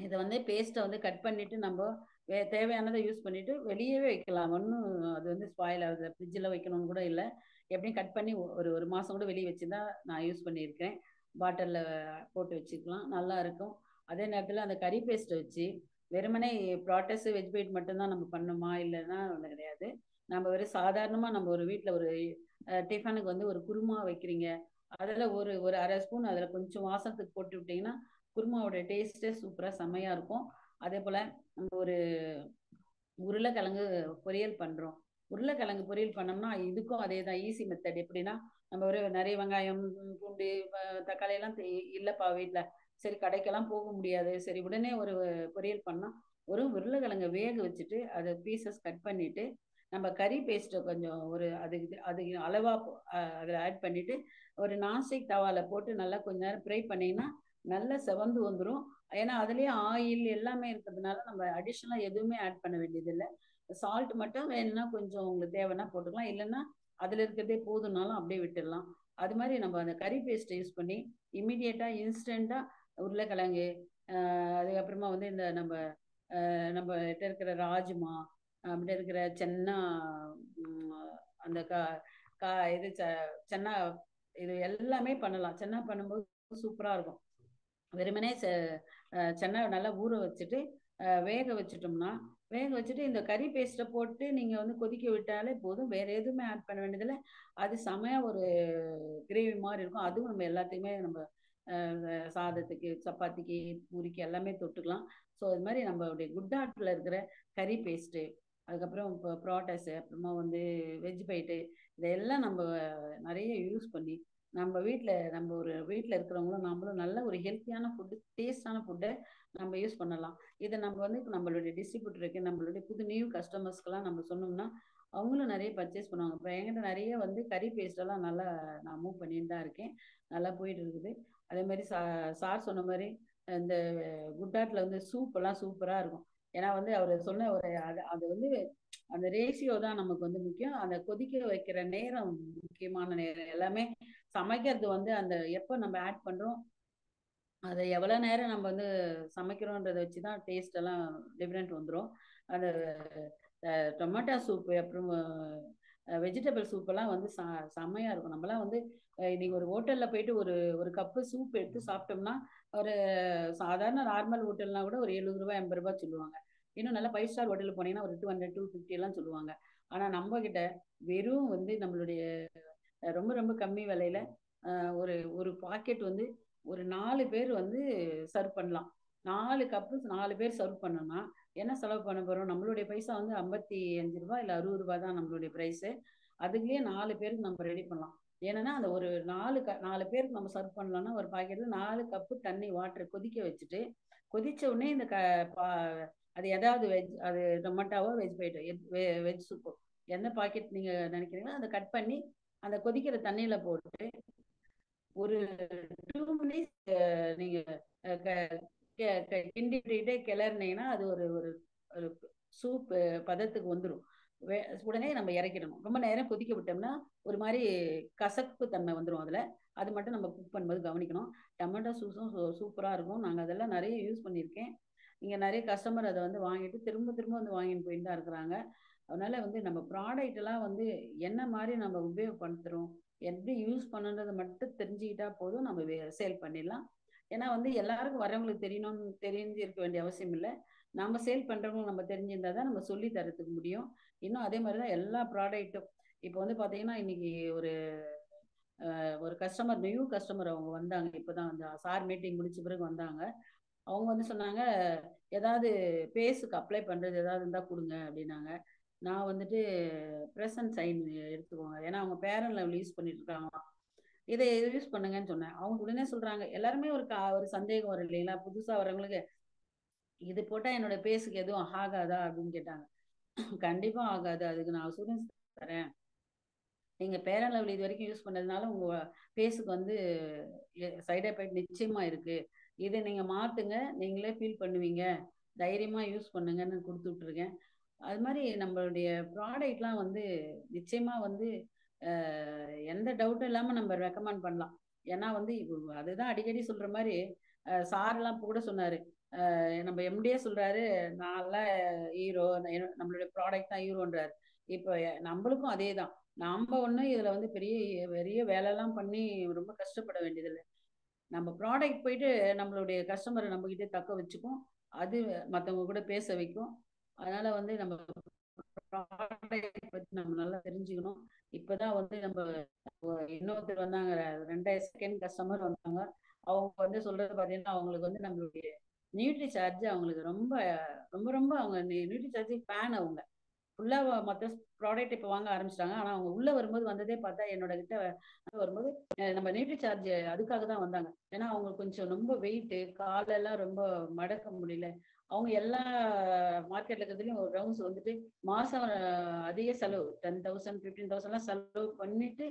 இதை வந்து பேஸ்ட்டை வந்து கட் பண்ணிட்டு நம்ம தேவையானதை யூஸ் பண்ணிட்டு வெளியவே வைக்கலாம். ஒன்றும் அது வந்து ஸ்பாயில் ஆகுது. ஃப்ரிட்ஜில் வைக்கணும்னு கூட இல்லை. எப்படியும் கட் பண்ணி ஒரு மாதம் கூட வெளியே வச்சு தான் நான் யூஸ் பண்ணியிருக்கேன். பாட்டிலில் போட்டு வச்சுக்கலாம், நல்லா இருக்கும். அதே நேரத்தில் அந்த கறி பேஸ்ட்டை வச்சு வெறுமனே ப்ராட்டஸ் வெஜிடபிள் மட்டும்தான் நம்ம பண்ணணுமா இல்லைன்னா ஒன்று கிடையாது. நம்ம வெறும் சாதாரணமாக நம்ம ஒரு வீட்டில் ஒரு டிஃபனுக்கு வந்து ஒரு குருமா வைக்கிறீங்க, அதில் ஒரு ஒரு அரை ஸ்பூன் அதில் கொஞ்சம் வாசத்துக்கு போட்டு விட்டிங்கன்னா குருமாவோட டேஸ்ட்டே சூப்பராக செம்மையாக இருக்கும். அதே போல் நம்ம ஒரு உருளைக்கிழங்கு பொரியல் பண்ணுறோம். உருளைக்கிழங்கு பொரியல் பண்ணோம்னா இதுக்கும் அதே தான் ஈஸி மெத்தட். எப்படின்னா நம்ம ஒரு நிறைய வெங்காயம், பூண்டு, தக்காளி எல்லாம் இல்லைப்பா வீட்டில், சரி கடைக்கெல்லாம் போக முடியாது, சரி உடனே ஒரு பொரியல் பண்ணால் ஒரு உருளைக்கிழங்கை வேக வச்சுட்டு அதை பீசஸ் கட் பண்ணிவிட்டு நம்ம கறி பேஸ்ட்டை கொஞ்சம் ஒரு அது அளவாக அதில் ஆட் பண்ணிவிட்டு ஒரு நான்ஸ்டிக் தவாவில் போட்டு நல்லா கொஞ்ச நேரம் ஃப்ரை பண்ணிங்கன்னா நல்லா செவந்து வந்துடும். ஏன்னா அதுலேயே ஆயில் எல்லாமே இருக்கிறதுனால நம்ம அடிஷ்னலாக எதுவுமே ஆட் பண்ண வேண்டியதில்லை. சால்ட் மட்டும் வேணும்னா கொஞ்சம் உங்களுக்கு தேவைன்னா போட்டுக்கலாம், இல்லைன்னா அதில் இருக்கிறதே போதுனாலும் அப்படியே விட்டுடலாம். அது மாதிரி நம்ம அந்த கறி பேஸ்ட்டை யூஸ் பண்ணி இம்மிடியேட்டாக இன்ஸ்டண்ட்டாக உருளைக்கிழங்கு, அதுக்கப்புறமா வந்து இந்த நம்ம இருக்கிற ராஜ்மா, அப்படி இருக்கிற சென்னா, அந்த இது சென்னா, இது எல்லாமே பண்ணலாம். சென்னா பண்ணும்போது சூப்பராக இருக்கும். வெறுமனே சென்னா நல்லா ஊற வச்சுட்டு வேக வச்சுட்டோம்னா வேக வச்சுட்டு இந்த கறி பேஸ்ட்டை போட்டு நீங்கள் வந்து கொதிக்க விட்டாலே போதும். வேறு எதுவுமே ஆட் பண்ண வேண்டியதில்லை. அது செமையாக ஒரு கிரேவி மாதிரி இருக்கும். அதுவும் நம்ம எல்லாத்தையுமே நம்ம சாதத்துக்கு, சப்பாத்திக்கு, பூரிக்கு எல்லாமே தொட்டுக்கலாம். ஸோ இது மாதிரி நம்மளுடைய குட் ஆர்ட்டில் இருக்கிற கறி பேஸ்ட்டு, அதுக்கப்புறம் இப்போ ப்ராட்டஸு, அப்புறமா வந்து வெஜ் பைட்டு, இதெல்லாம் நம்ம நிறைய யூஸ் பண்ணி நம்ம ஒரு வீட்டில் இருக்கிறவங்களும் நம்மளும் நல்ல ஒரு ஹெல்த்தியான ஃபுட்டு, டேஸ்டான ஃபுட்டை நம்ம யூஸ் பண்ணலாம். இதை நம்ம வந்து நம்மளுடைய டிஸ்ட்ரிபியூட்டருக்கு, நம்மளுடைய புது நியூ கஸ்டமர்ஸ்க்கெல்லாம் நம்ம சொன்னோம்னா அவங்களும் நிறைய பர்ச்சேஸ் பண்ணுவாங்க. இப்போ என்கிட்ட நிறைய வந்து கறி பேஸ்டெல்லாம் நல்லா நான் மூவ் பண்ணிட்டு தான் இருக்கேன். நல்லா போயிட்டு இருக்குது. அதே மாதிரி சார் சொன்ன மாதிரி இந்த குட் ஆர்ட்டில் வந்து சூப்பெல்லாம் சூப்பராக இருக்கும். ஏன்னா வந்து அவர் சொன்ன ஒரு அது வந்து அந்த ரேஷியோ தான் நமக்கு வந்து முக்கியம். அந்த கொதிக்க வைக்கிற நேரம் முக்கியமான நேரம். எல்லாமே சமைக்கிறது வந்து அந்த எப்போ நம்ம ஆட் பண்ணுறோம், அதை எவ்வளோ நேரம் நம்ம வந்து சமைக்கிறோன்றதை வச்சு தான் டேஸ்ட் எல்லாம் டிஃப்ரெண்ட் வந்துடும். அந்த டொமேட்டோ சூப்பு, அப்புறம் வெஜிடபிள் சூப்பெல்லாம் வந்து செம்மையாக இருக்கும். நம்மலாம் வந்து இன்னைக்கு ஒரு ஹோட்டலில் போயிட்டு ஒரு ஒரு கப்பு சூப் எடுத்து சாப்பிட்டோம்னா ஒரு சாதாரண நார்மல் ஹோட்டல்னா கூட ஒரு 70 ரூபா 80 ரூபா சொல்லுவாங்க. இன்னும் நல்லா 5 ஸ்டார் ஹோட்டலில் போனீங்கன்னா ஒரு 200 250 எல்லாம் சொல்லுவாங்க. ஆனால் நம்ம கிட்ட வெறும் வந்து நம்மளுடைய ரொம்ப ரொம்ப கம்மி விலையில ஒரு ஒரு பாக்கெட் வந்து ஒரு 4 பேர் வந்து சர்வ் பண்ணலாம். 4 கப்பு 4 பேர் சர்வ் பண்ணோம்னா என்ன செலவு பண்ண போகிறோம்? நம்மளுடைய பைசா வந்து 55 ரூபா இல்லை 60 ரூபா தான் நம்மளுடைய ப்ரைஸு. அதுலேயே 4 பேருக்கு நம்ம ரெடி பண்ணலாம். ஏன்னா அந்த ஒரு 4 பேருக்கு நம்ம சர்வ் பண்ணலாம்னா ஒரு பாக்கெட்டில் 4 கப்பு தண்ணி வாட்டர் கொதிக்க வச்சுட்டு கொதிச்ச உடனே இந்த அது ஏதாவது வெஜ், அது டொமேட்டோவோ வெஜ் போயிட்டு வெஜ் சூப்போ எந்த பாக்கெட் நீங்க நினைக்கிறீங்களோ அதை கட் பண்ணி அந்த கொதிக்கிற தண்ணியில போட்டு ஒரு 2 மினிட்ஸ் நீங்க கிண்டிட்டே கிளறினீங்கன்னா அது ஒரு ஒரு ஒரு சூப் பதத்துக்கு வந்துடும். உடனே நம்ம இறக்கிடணும். ரொம்ப நேரம் கொதிக்க விட்டோம்னா ஒரு மாதிரி கசப்பு தன்மை வந்துடும் அதுல. அது மட்டும் நம்ம குக் பண்ணும்போது கவனிக்கணும். டொமேட்டோ சூஸும் சூப்பரா இருக்கும். நாங்க அதெல்லாம் நிறைய யூஸ் பண்ணியிருக்கேன். இங்க நிறைய கஸ்டமர் அதை வந்து வாங்கிட்டு திரும்ப திரும்ப வந்து வாங்கிட்டு போயிட்டு தான் இருக்கிறாங்க. அதனால வந்து நம்ம ப்ராடக்ட் எல்லாம் வந்து என்ன மாதிரி நம்ம உபயோகப்படுத்துறோம், எப்படி யூஸ் பண்ணுன்றதை மட்டும் தெரிஞ்சுக்கிட்டா போதும், நம்ம சேல் பண்ணிடலாம். ஏன்னா வந்து எல்லாருக்கும் வரவங்களுக்கு தெரியணும்னு தெரிஞ்சு இருக்க வேண்டிய அவசியம் இல்லை. நம்ம சேல் பண்றவங்க நம்ம தெரிஞ்சிருந்தா தான் நம்ம சொல்லி தரத்துக்கு முடியும். இன்னும் அதே மாதிரி தான் எல்லா ப்ராடக்ட்டும். இப்போ வந்து பாத்தீங்கன்னா இன்னைக்கு ஒரு ஒரு கஸ்டமர், நியூ கஸ்டமர் அவங்க வந்தாங்க. இப்பதான் அந்த சார் மீட்டிங் முடிச்ச பிறகு வந்தாங்க. அவங்க வந்து சொன்னாங்க, ஏதாவது பேஸுக்கு அப்ளை பண்றது ஏதாவது இருந்தா கொடுங்க அப்படின்னாங்க. நான் வந்துட்டு ப்ரெசன்ட் சைன் எடுத்துக்கோங்க, ஏன்னா அவங்க பேரன் லெவல் யூஸ் பண்ணிட்டு இருக்காங்க, இதை யூஸ் பண்ணுங்கன்னு சொன்னேன். அவங்க உடனே சொல்றாங்க, எல்லாருமே ஒரு சந்தேகம் வரும் இல்லைங்களா புதுசா வரவங்களுக்கு, இது போட்டா என்னோட பேஸுக்கு எதுவும் ஆகாதா அப்படின்னு கேட்டாங்க. கண்டிப்பா ஆகாது, அதுக்கு நான் அசூரன்ஸ் தரேன். நீங்க பேரன் லெவல் இது வரைக்கும் யூஸ் பண்ணதுனால உங்க பேஸுக்கு வந்து சைடு எஃபெக்ட் நிச்சயமா இருக்கு. இதை நீங்க மாத்துங்க, நீங்களே ஃபீல் பண்ணுவீங்க, தைரியமா யூஸ் பண்ணுங்கன்னு கொடுத்து விட்டுருக்கேன். அது மாதிரி நம்மளுடைய ப்ராடக்ட்லாம் வந்து நிச்சயமா வந்து எந்த டவுட்டும் இல்லாம நம்ம ரெக்கமெண்ட் பண்ணலாம். ஏன்னா வந்து அதுதான் அடிக்கடி சொல்ற மாதிரி சார்லாம் கூட சொன்னாரு, நம்ம எம்டியே சொல்றாரு, நான்லாம் ஹீரோ, நம்மளுடைய ப்ராடக்ட் தான் ஹீரோன்றாரு. இப்போ நம்மளுக்கும் அதே தான். நாம ஒன்றும் இதுல வந்து பெரிய பெரிய வேலைலாம் பண்ணி ரொம்ப கஷ்டப்பட வேண்டியதில்லை. நம்ம ப்ராடக்ட் போயிட்டு நம்மளுடைய கஸ்டமரை நம்ம கிட்டே தக்க வச்சுக்கும், அது மற்றவங்க கூட பேச வைக்கும். அதனால வந்து நம்ம ப்ராடக்ட் பத்தி நம்ம நல்லா தெரிஞ்சுக்கணும். இப்பதான் வந்து நம்ம இன்னொருத்தர் வந்தாங்க, 2 செகண்ட் கஸ்டமர் வந்தாங்க. அவங்க வந்து சொல்றது பாத்தீங்கன்னா அவங்களுக்கு வந்து நம்மளுடைய நியூட்ரி சார்ஜ் அவங்களுக்கு ரொம்ப ரொம்ப ரொம்ப அவங்க நியூட்ரி சார்ஜ் ஃபேன். அவங்க ஃபுல்லா மற்ற ப்ராடக்ட் இப்போ வாங்க ஆரம்பிச்சிட்டாங்க. ஆனா அவங்க உள்ள வரும்போது வந்ததே பார்த்தா என்னோட கிட்ட வரும்போது நம்ம நியூட்ரி சார்ஜ் அதுக்காக தான் வந்தாங்க. ஏன்னா அவங்க கொஞ்சம் ரொம்ப வெயிட், காலெல்லாம் ரொம்ப மடக்க முடியல. அவங்க எல்லா மார்க்கெட்ல இருக்கிறதுலயும் ஒரு ரவுண்ட்ஸ் வந்துட்டு மாசம் அதிக செலவு 10,000 15,000 செலவு பண்ணிட்டு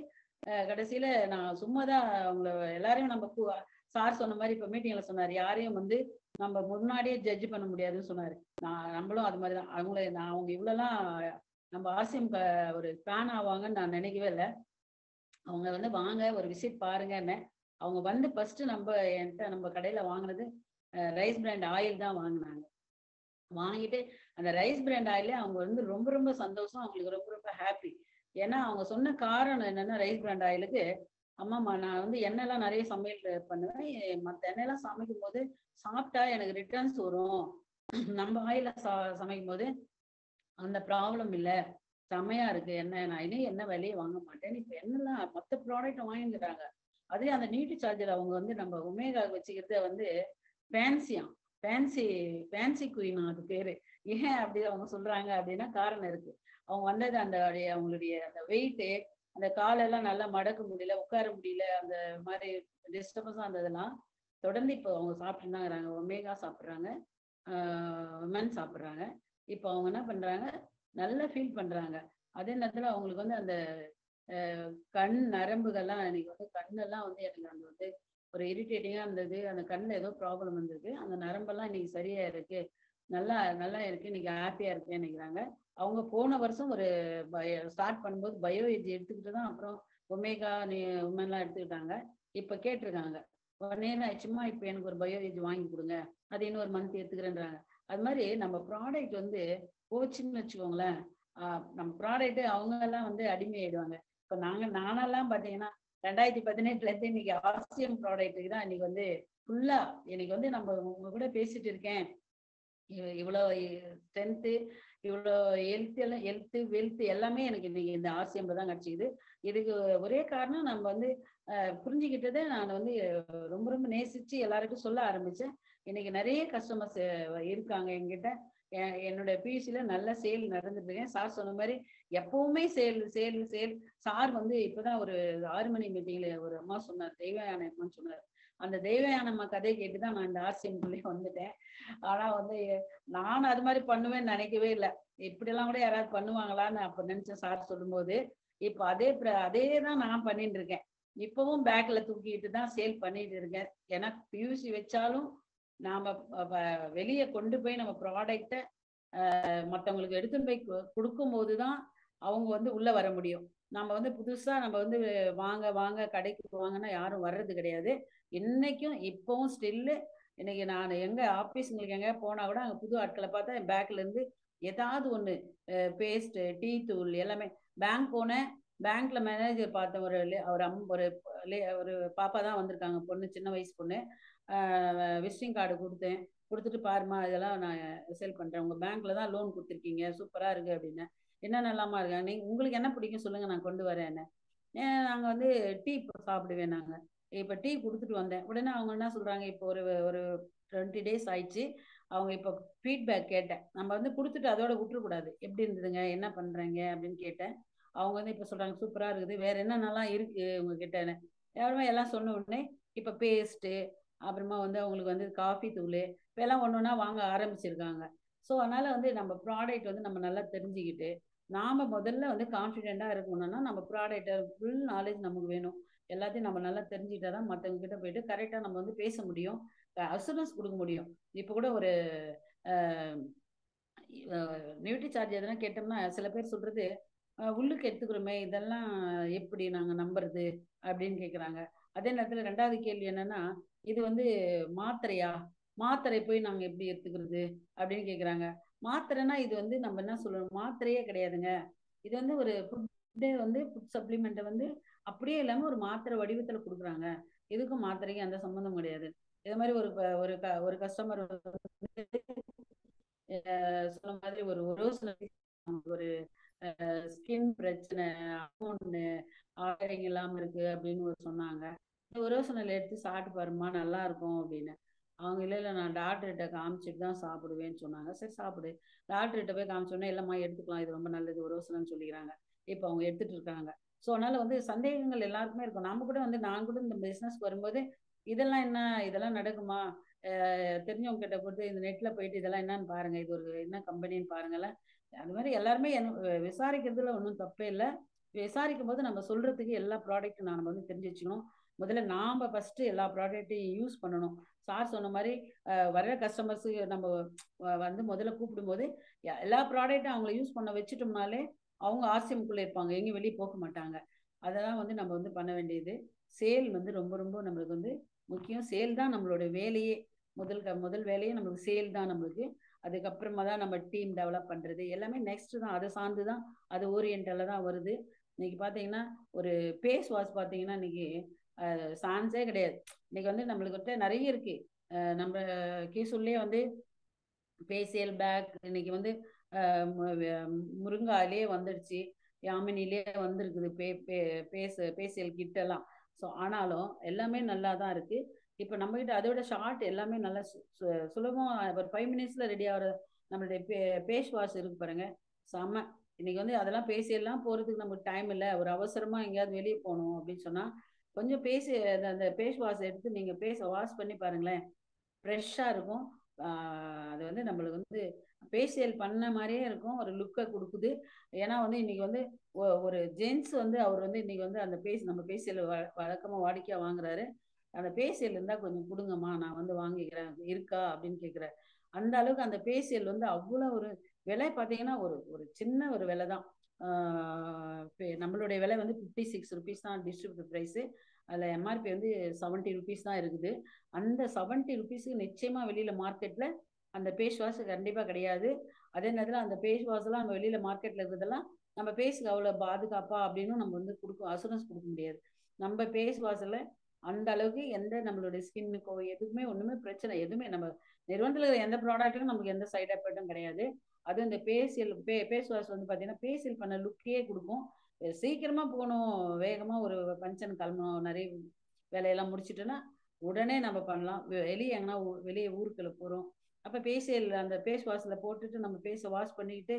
கடைசியில நான் சும்மா தான் அவங்கள எல்லாரையும் நம்ம சார் சொன்ன மாதிரி இப்ப மீட்டிங்ல சொன்னாரு, யாரையும் வந்து நம்ம முன்னாடியே ஜட்ஜ் பண்ண முடியாதுன்னு சொன்னாரு. நம்மளும் அது மாதிரிதான். அவங்க இவ்வளவுலாம் நம்ம ஆசியம் ஒரு ஃபேன் ஆவாங்கன்னு நான் நினைக்கவே இல்லை. அவங்க வந்து வாங்க ஒரு விசிட் பாருங்கன்னு அவங்க வந்து ஃபர்ஸ்ட் என்கிட்ட நம்ம கடையில வாங்கினது ரைஸ் பிராண்ட் ஆயில் தான் வாங்கினாங்க. வாங்கிட்டு அந்த ரைஸ் பிராண்ட் ஆயிலே அவங்க வந்து ரொம்ப ரொம்ப சந்தோஷம், அவங்களுக்கு ரொம்ப ரொம்ப ஹாப்பி. ஏன்னா அவங்க சொன்ன காரணம் என்னன்னா, ரைஸ் பிராண்ட் ஆயிலுக்கு, அம்மாம்மா நான் வந்து எண்ணெய்லாம் நிறைய சமையல் பண்ணுவேன், மற்ற எண்ணெய்லாம் சமைக்கும் போது சாப்பிட்டா எனக்கு ரிட்டர்ன்ஸ் வரும், நம்ம ஆயில சமைக்கும் போது அந்த ப்ராப்ளம் இல்லை, செம்மையா இருக்கு எண்ணெய், நான் இனி எண்ணெய் விலையை வாங்க மாட்டேன். இப்ப என்னெல்லாம் மற்ற ப்ராடக்ட் வாங்கிக்கிறாங்க. அதே அந்த நியூட்ரி சார்ஜர் அவங்க வந்து நம்ம ஒமேகா வச்சுக்கிறத வந்து ஃபேன்சியாம், ஃபேன்சி ஃபேன்சி குயின் அது பேரு. ஏன் அப்படி அவங்க சொல்றாங்க அப்படின்னா காரணம் இருக்கு. அவங்க வந்தது அந்த அவங்களுடைய அந்த வெயிட்டு, அந்த காலெல்லாம் நல்லா மடக்க முடியல, உட்கார முடியல, அந்த மாதிரி டிஸ்டர்பன்ஸா இருந்ததெல்லாம் தொடர்ந்து இப்போ அவங்க சாப்பிட்டு தான் இருக்கிறாங்க. ஒமேகா சாப்பிட்றாங்க, விமன் சாப்பிட்றாங்க. இப்போ அவங்க என்ன பண்றாங்க, நல்லா ஃபீல் பண்றாங்க. அதே நேரத்துல அவங்களுக்கு வந்து அந்த கண் நரம்புகள்லாம் இன்னைக்கு வந்து கண்ணெல்லாம் வந்து எனக்கு அந்த வந்து ஒரு இரிட்டேட்டிங்கா இருந்தது. அந்த கண்ணில் ஏதோ ப்ராப்ளம் இருந்திருக்கு, அந்த நரம்பெல்லாம் இன்னைக்கு சரியா இருக்கு, நல்லா நல்லா இருக்கு, இன்னைக்கு ஹாப்பியா இருக்கேன்னு நினைக்கிறாங்க. அவங்க போன வருஷம் ஒரு ஸ்டார்ட் பண்ணும்போது பயோ ஏஜ் எடுத்துக்கிட்டு தான் அப்புறம் ஒமேகா உமன்லாம் எடுத்துக்கிட்டாங்க. இப்போ கேட்டிருக்காங்க, உடனே ஆச்சுமா இப்போ எனக்கு ஒரு பயோ ஏஜ் வாங்கி கொடுங்க, அது இன்னொரு மந்த் எடுத்துக்கிறேன்றாங்க. அது மாதிரி நம்ம ப்ராடக்ட் வந்து போச்சுன்னு வச்சுக்கோங்களேன், நம்ம ப்ராடக்ட் அவங்க எல்லாம் வந்து அடிமையாயிடுவாங்க. இப்போ நானெல்லாம் பாத்தீங்கன்னா 2018 இருந்து இன்னைக்கு ஆசியம் ப்ராடக்ட்டுக்கு தான் இன்னைக்கு வந்து ஃபுல்லா, இன்னைக்கு வந்து நம்ம உங்க கூட பேசிட்டு இருக்கேன், இவ்வளோ ஸ்ட்ரென்த்து, இவ்வளோ ஹெல்த்து வெல்த் எல்லாமே எனக்கு இன்னைக்கு இந்த ஆசியம்ல தான் கிடைச்சிக்குது. இதுக்கு ஒரே காரணம் நம்ம வந்து புரிஞ்சுக்கிட்டதை நான் வந்து ரொம்ப ரொம்ப நேசிச்சு எல்லாருக்கும் சொல்ல ஆரம்பிச்சேன். இன்னைக்கு நிறைய கஸ்டமர்ஸ் இருக்காங்க என்கிட்ட. என்னோட பியூசில நல்ல சேல் நடந்துட்டு இருக்கேன். சார் சொன்ன மாதிரி எப்பவுமே சேல் சேல் சேல். சார் வந்து இப்பதான் ஒரு 6 மணி மீட்டிங்ல ஒரு அம்மா சொன்னார், தெய்வயானை அம்மான்னு சொன்னார், அந்த தெய்வயானம்மா கதை கேட்டுதான் நான் இந்த ஆர்சிஎம்குள்ளே வந்துட்டேன். ஆனா வந்து நான் அது மாதிரி பண்ணுவேன்னு நினைக்கவே இல்லை. இப்படியெல்லாம் கூட யாராவது பண்ணுவாங்களான்னு அப்ப நினைச்சேன் சார் சொல்லும்போது. இப்ப அதே தான் நான் பண்ணிட்டு இருக்கேன். இப்பவும் பேக்ல தூக்கிட்டு தான் சேல் பண்ணிட்டு இருக்கேன். ஏன்னா பியூசி வச்சாலும் நாம வெளியே கொண்டு போய் நம்ம ப்ராடக்ட மற்றவங்களுக்கு எடுத்துன்னு போய் கொடுக்கும் போதுதான் அவங்க வந்து உள்ள வர முடியும். நம்ம வந்து புதுசா நம்ம வந்து வாங்க வாங்க கடைக்கு வாங்கன்னா யாரும் வர்றது கிடையாது. இன்னைக்கும் இப்பவும் ஸ்டில்லு இன்னைக்கு நான் எங்க ஆபீஸ்ங்களுக்கு எங்க போனா கூட அங்க புது ஆட்களை பார்த்தா என் பேக்ல இருந்து ஏதாவது ஒண்ணு பேஸ்ட், டீ தூள் எல்லாமே. பேங்க் போனேன், பேங்க்ல மேனேஜர் பார்த்த ஒரு பாப்பா தான் வந்திருக்காங்க, பொண்ணு, சின்ன வயசு பொண்ணு. விசிட்டிங் கார்டு கொடுத்தேன். கொடுத்துட்டு பாருமா இதெல்லாம் நான் சேல் பண்றேன், உங்க பேங்க்ல தான் லோன் கொடுத்துருக்கீங்க, சூப்பரா இருக்கு அப்படின்னு. என்னென்னலாமா இருக்கா, நீங்க உங்களுக்கு என்ன பிடிக்கும் சொல்லுங்க, நான் கொண்டு வரேன். நாங்க வந்து டீ சாப்பிடுவேன் நாங்க. இப்ப டீ கொடுத்துட்டு வந்தேன். உடனே அவங்க என்ன சொல்றாங்க, இப்போ ஒரு ஒரு 20 days ஆயிடுச்சு. அவங்க இப்ப ஃபீட்பேக் கேட்டேன். நம்ம வந்து கொடுத்துட்டு அதோட விட்டுறக்கூடாது. எப்படி இருந்ததுங்க, என்ன பண்றீங்க அப்படின்னு கேட்டேன். அவங்க வந்து இப்ப சொல்றாங்க சூப்பரா இருக்குது, வேற என்னென்னலாம் இருக்கு உங்ககிட்ட யாருமே எல்லாம் சொன்ன உடனே இப்ப பேஸ்ட்டு, அப்புறமா வந்து அவங்களுக்கு வந்து காஃபி தூள் இப்ப எல்லாம் ஒன்னொன்னா வாங்க ஆரம்பிச்சிருக்காங்க. ஸோ அதனால வந்து நம்ம ப்ராடக்ட் வந்து நம்ம நல்லா தெரிஞ்சுக்கிட்டு நாம முதல்ல வந்து கான்ஃபிடென்ட்டா இருக்கணும்னா நம்ம ப்ராடக்ட் ஃபுல் நாலேஜ் நமக்கு வேணும். எல்லாத்தையும் நம்ம நல்லா தெரிஞ்சுக்கிட்டா தான் மற்றவங்க கிட்ட போயிட்டு கரெக்டாக நம்ம வந்து பேச முடியும், அசூரன்ஸ் கொடுக்க முடியும். இப்போ கூட ஒரு நியூட்ரி சார்ஜ் எதனா கேட்டோம்னா சில பேர் சொல்றது உள்ளுக்கு எடுத்துக்கிறோமே இதெல்லாம் எப்படி நாங்க நம்புறது அப்படின்னு கேக்குறாங்க. அதே நேரத்துல ரெண்டாவது கேள்வி என்னன்னா, இது வந்து மாத்திரையா, மாத்திரை போய் நாங்க எப்படி எடுத்துக்கிறது அப்படின்னு கேக்குறாங்க. மாத்திரைனா இது வந்து நம்ம என்ன சொல்லணும், மாத்திரையே கிடையாதுங்க. இது வந்து ஒரு ஃபுட் சப்ளிமெண்ட் வந்து அப்படியே இல்லாம ஒரு மாத்திரை வடிவத்துல கொடுக்குறாங்க. இதுக்கும் மாத்திரைக்கும் எந்த சம்மந்தம் கிடையாது. இது மாதிரி ஒரு கஸ்டமர் சொன்ன மாதிரி ஒரு ஒரு ஸ்கின் பிரச்சனை ஒன்று ஆர்டரிங் இல்லாம இருக்கு அப்படின்னு சொன்னாங்க. ஒரு யோசனையில எடுத்து சாப்பிட்டு பாருமா நல்லா இருக்கும் அப்படின்னு. அவங்க இல்லை நான் டாக்டர்கிட்ட காமிச்சிட்டு தான் சாப்பிடுவேன்னு சொன்னாங்க. சரி சாப்பிடு. டாக்டர்கிட்ட போய் காமிச்சோன்னே இல்லைம்மா எடுத்துக்கலாம், இது ரொம்ப நல்லது ஒரு யோசனைன்னு சொல்லிக்கிறாங்க. இப்போ அவங்க எடுத்துட்டு இருக்காங்க. ஸோ அதனால வந்து சந்தேகங்கள் எல்லாருக்குமே இருக்கும். நம்ம கூட வந்து நான் கூட இந்த பிஸ்னஸ் வரும்போது இதெல்லாம் என்ன, இதெல்லாம் நடக்குமா, தெரிஞ்சவங்க கிட்ட போட்டு இந்த நெட்ல போயிட்டு இதெல்லாம் என்னன்னு பாருங்க, இது ஒரு என்ன கம்பெனின்னு பாருங்கல்ல. அது மாதிரி எல்லாருமே விசாரிக்கிறதுல ஒன்றும் தப்பே இல்லை. விசாரிக்கும் போது நம்ம சொல்றதுக்கு எல்லா ப்ராடக்ட்டும் நம்ம வந்து தெரிஞ்சு வச்சுக்கணும். முதல்ல நாம ஃபர்ஸ்ட் எல்லா ப்ராடக்ட்டையும் யூஸ் பண்ணணும். சார் சொன்ன மாதிரி வர்ற கஸ்டமர்ஸுக்கு நம்ம வந்து முதல்ல கூப்பிடும்போது எல்லா ப்ராடக்ட்டும் அவங்கள யூஸ் பண்ண வச்சுட்டோம்னாலே அவங்க ஆர்சிஎம்குள்ளே இருப்பாங்க, எங்கேயும் வெளியே போக மாட்டாங்க. அதெல்லாம் வந்து நம்ம வந்து பண்ண வேண்டியது. சேல் வந்து ரொம்ப ரொம்ப நம்மளுக்கு வந்து முக்கியம். சேல் தான் நம்மளோட வேலையே. முதல் வேலையே நம்மளுக்கு சேல் தான் நம்மளுக்கு. அதுக்கப்புறமா தான் நம்ம டீம் டெவலப் பண்றது எல்லாமே நெக்ஸ்ட் தான், அதை சார்ந்து தான், அது ஓரியன்டல்ல தான் வருது. இன்னைக்கு பாத்தீங்கன்னா ஒரு பேஸ் வாஷ் பாத்தீங்கன்னா இன்னைக்கு சான்ஸே கிடையாது. இன்னைக்கு வந்து நம்மளுக்கு நிறைய இருக்கு. நம்ம கேசூர்லயே வந்து பேசியல் பேக் இன்னைக்கு வந்து முருங்காலே வந்துடுச்சு, யாமினிலே வந்திருக்குது பேசியல் கிட் எல்லாம். ஸோ ஆனாலும் எல்லாமே நல்லா தான் இருக்கு. இப்போ நம்ம கிட்ட அதோட ஷார்ட் எல்லாமே நல்லா சுலபம், ஒரு 5 minutesல ரெடி ஆகிற நம்மளுடைய பேஸ் வாஷ் இருக்கு பாருங்க, செம்ம. இன்னைக்கு வந்து அதெல்லாம் பேசியெல்லாம் போறதுக்கு நமக்கு டைம் இல்லை, ஒரு அவசரமா எங்கேயாவது வெளியே போகணும் அப்படின்னு சொன்னா கொஞ்சம் அந்த பேஸ் வாஷ் எடுத்து நீங்க வாஷ் பண்ணி பாருங்களேன், ஃப்ரெஷ்ஷா இருக்கும். அது வந்து நம்மளுக்கு வந்து ஃபேஷியல் பண்ண மாதிரியே இருக்கும், ஒரு லுக்கை கொடுக்குது. ஏன்னா வந்து இன்னைக்கு வந்து ஒரு ஜென்ஸ் வந்து அவர் வந்து இன்னைக்கு வந்து அந்த நம்ம ஃபேஷியல் வழக்கமாக வாடிக்கையாக வாங்குறாரு. அந்த ஃபேஷியல் இருந்தால் கொஞ்சம் கொடுங்கம்மா, நான் வந்து வாங்கிக்கிறேன், இருக்கா அப்படின்னு கேட்குறாரு. அந்த அளவுக்கு அந்த ஃபேஷியல் வந்து அவ்வளோ ஒரு விலை பார்த்தீங்கன்னா ஒரு ஒரு சின்ன ஒரு விலை தான். நம்மளுடைய விலை வந்து 56 rupees தான் டிஸ்ட்ரிபியூட்டர் ப்ரைஸு. அதில் எம்ஆர்பி வந்து 70 rupees தான் இருக்குது. அந்த 70 rupeesக்கு நிச்சயமா வெளியில மார்க்கெட்ல அந்த பேஸ் வாஷ் கண்டிப்பா கிடையாது. அதே நேரத்தில் அந்த பேஸ் வாஷ் எல்லாம் நம்ம வெளியில மார்க்கெட்ல இருக்கிறதெல்லாம் நம்ம பேஸுக்கு அவ்வளவு பாதுகாப்பா அப்படின்னு நம்ம வந்து அசூரன்ஸ் கொடுக்க முடியாது. நம்ம பேஸ் வாஷ்ல அந்த அளவுக்கு எந்த நம்மளுடைய ஸ்கின்னுக்கோ எதுவுமே ஒண்ணுமே பிரச்சனை எதுவுமே நம்ம நிறுவனத்துல இருக்கிற எந்த ப்ராடக்ட்டுக்கும் நமக்கு எந்த சைட் எஃபெக்டும் கிடையாது. அது இந்த பேஸ் வாஷ் வந்து பாத்தீங்கன்னா ஃபேஷியல் பண்ண லுக்கே கொடுக்கும். சீக்கிரமா போகணும், வேகமா ஒரு ஃபங்க்ஷன் கிளம்பணும், நிறைய வேலையெல்லாம் முடிச்சுட்டோன்னா உடனே நம்ம பண்ணலாம். வெளியே எங்கன்னா வெளியே ஊருக்குள்ள போறோம், அப்ப ஃபேஷியல் அந்த ஃபேஸ் வாஷ்ல போட்டுட்டு நம்ம ஃபேஸை வாஷ் பண்ணிக்கிட்டு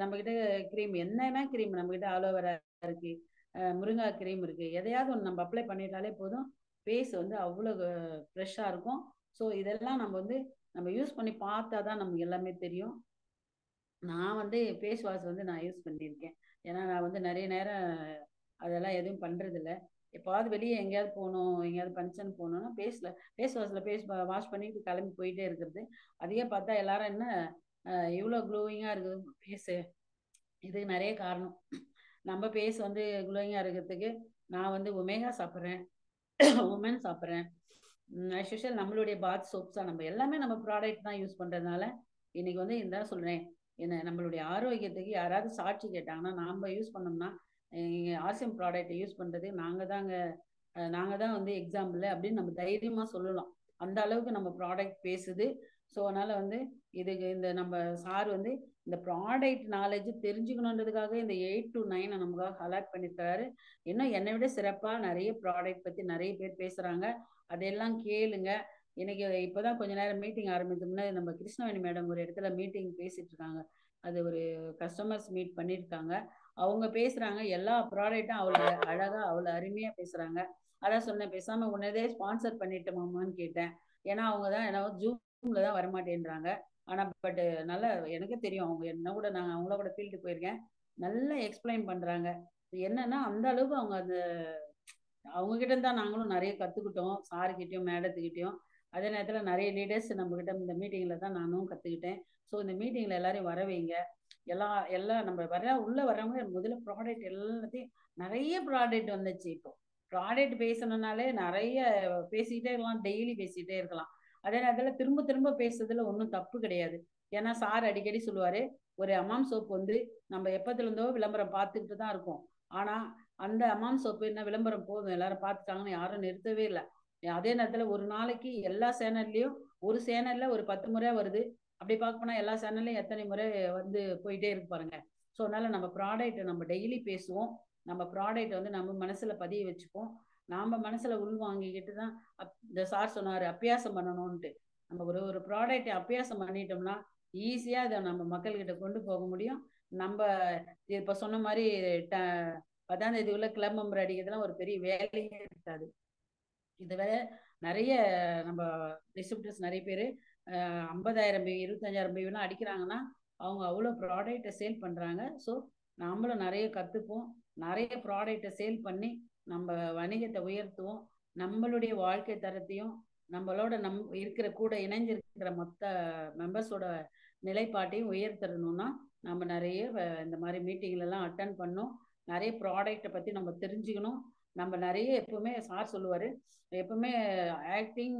நம்ம கிட்ட க்ரீம் என்னன்னா க்ரீம் நம்ம கிட்ட அலோவேரா இருக்கு, முருங்கா க்ரீம் இருக்கு, எதையாவது ஒன்று நம்ம அப்ளை பண்ணிட்டாலே போதும், ஃபேஸ் வந்து அவ்வளோ ஃப்ரெஷ்ஷாக இருக்கும். ஸோ இதெல்லாம் நம்ம யூஸ் பண்ணி பார்த்தா தான் நமக்கு எல்லாமே தெரியும். நான் ஃபேஸ் வாஷ் நான் யூஸ் பண்ணியிருக்கேன். ஏன்னா நான் நிறைய நேரம் அதெல்லாம் எதுவும் பண்றதில்ல. எப்பாவது வெளிய எங்கேயாவது போணும், எங்கேயாவது ஃபங்ஷன் போணும்னா ஃபேஸ் வாஷ் பண்ணிட்டு கிளம்பி போயிட்டே இருக்கிறது. அதையே பார்த்தா எல்லாரும் என்ன இவ்ளோ க்ளோயிங்கா இருக்குது ஃபேஸு. இதுக்கு நெறைய காரணம். நம்ம ஃபேஸ் க்ளோயிங்கா இருக்கிறதுக்கு நான் ஒமேகா சாப்பிடுறேன், உமன் சாப்பிடுறேன். ஆஸ் யூசுவல் நம்மளுடைய பாத் சோப்ஸ் தான் நம்ம எல்லாமே நம்ம ப்ராடக்ட் தான் யூஸ் பண்றதுனால, இன்னைக்கு இதான் சொல்றேன். நம்மளுடைய ஆரோக்கியத்துக்கு யாராவது சாட்சி கேட்டாங்கன்னா, நாம யூஸ் பண்ணோம்னா, ஆர்சிஎம் ப்ராடக்ட் யூஸ் பண்றது நாங்க தான் எக்ஸாம்பிள் அப்படின்னு நம்ம தைரியமா சொல்லலாம். அந்த அளவுக்கு நம்ம ப்ராடக்ட் பேசுது. ஸோ அதனால இதுக்கு நம்ம சார் இந்த ப்ராடக்ட் நாலேஜ் தெரிஞ்சுக்கணுன்றதுக்காக இந்த 8 to 9 நமக்காக அலாட் பண்ணியிருக்காரு. இன்னும் என்னை விட சிறப்பா நிறைய ப்ராடக்ட் பத்தி நிறைய பேர் பேசுறாங்க. அதெல்லாம் கேளுங்க. இன்னைக்கு இப்பதான் கொஞ்ச நேரம் மீட்டிங் ஆரம்பிச்ச முன்னாடி நம்ம கிருஷ்ணவேணி மேடம் ஒரு இடத்துல மீட்டிங் பேசிட்டு இருக்காங்க. அது ஒரு கஸ்டமர்ஸ் மீட் பண்ணியிருக்காங்க. அவங்க பேசுறாங்க. எல்லா ப்ராடக்ட்டும் அவ்வளோ அழகா அவ்வளோ அருமையா பேசுறாங்க. அதான் சொன்னேன், பேசாம உன்னதே ஸ்பான்சர் பண்ணிட்டோமான்னு கேட்டேன். ஏன்னா அவங்க தான் என்ன ஜூம்ல தான் வரமாட்டேன்றாங்க. ஆனா பட் நல்லா எனக்கே தெரியும். அவங்க என்ன கூட நான் அவங்கள கூட ஃபீல்டு போயிருக்கேன். நல்லா எக்ஸ்பிளைன் பண்றாங்க. என்னன்னா அந்த அளவுக்கு அவங்க கிட்ட தான் நாங்களும் நிறைய கத்துக்கிட்டோம். சாருக்கிட்டையும் மேடத்துக்கிட்டையும். அதே நேரத்துல நிறைய லீடர்ஸ் நம்ம கிட்ட இந்த மீட்டிங்ல தான் நானும் கத்துக்கிட்டேன். ஸோ இந்த மீட்டிங்ல எல்லாரையும் வர வைங்க. எல்லாம் நம்ம உள்ள வர்றவங்க முதல்ல ப்ராடக்ட் எல்லாத்தையும் நிறைய ப்ராடக்ட் வந்துச்சு. இப்போ ப்ராடக்ட் பேசணும்னாலே நிறைய பேசிக்கிட்டே இருக்கலாம், டெய்லி பேசிக்கிட்டே இருக்கலாம். அதே நேரத்தில் திரும்ப திரும்ப பேசுறதுல ஒன்றும் தப்பு கிடையாது. ஏன்னா சார் அடிக்கடி சொல்லுவாரு, ஒரு அமாம் சோப் நம்ம எப்பத்துல இருந்தோ விளம்பரம் பார்த்துக்கிட்டு தான் இருக்கோம். ஆனா அந்த அமாம் சோப்பு என்ன விளம்பரம் போதும் எல்லாரும் பார்த்துட்டாங்கன்னு யாரும் நிறுத்தவே இல்லை. அதே நேரத்துல ஒரு நாளைக்கு எல்லா சேனல்லையும் ஒரு சேனல்ல ஒரு 10 முறை வருது. அப்படி பார்க்க போனா எல்லா சேனல்லையும் எத்தனை முறை போயிட்டே இருக்கு பாருங்க. ஸோ அதனால நம்ம ப்ராடக்ட் நம்ம டெய்லி பேசுவோம். நம்ம ப்ராடக்ட் நம்ம மனசுல பதிய வச்சுப்போம். நாம மனசுல உள்வாங்கிக்கிட்டு தான் இந்த சார் சொன்னாரு அபியாசம் பண்ணணும்ட்டு. நம்ம ஒரு ப்ராடக்ட் அபியாசம் பண்ணிட்டோம்னா ஈஸியா அதை நம்ம மக்கள்கிட்ட கொண்டு போக முடியும். நம்ம இப்ப சொன்ன மாதிரி 10ஆம் தேதி உள்ள கிளப் மெம்பர் அடிக்கிறதுலாம் ஒரு பெரிய வேலையே இருக்காது. இதை விட நிறைய நம்ம டிஸ்ட்ரிபியூட்டர்ஸ் நிறைய பேர் 50,000 பிவி 25,000 பிவிலாம் அடிக்கிறாங்கன்னா அவங்க அவ்வளோ ப்ராடக்டை சேல் பண்ணுறாங்க. ஸோ நம்மளும் நிறைய கற்றுப்போம். நிறைய ப்ராடக்டை சேல் பண்ணி நம்ம வணிகத்தை உயர்த்துவோம். நம்மளுடைய வாழ்க்கை தரத்தையும் நம்மளோட இருக்கிற கூட இணைஞ்சிருக்கிற மொத்த மெம்பர்ஸோட நிலைப்பாட்டையும் உயர்த்தணும்னா நம்ம நிறைய இந்த மாதிரி மீட்டிங்லாம் அட்டன் பண்ணோம். நிறைய ப்ராடக்டை பற்றி நம்ம தெரிஞ்சுக்கணும். நம்ம நிறைய எப்பவுமே சார் சொல்லுவார், எப்பவுமே ஆக்டிங்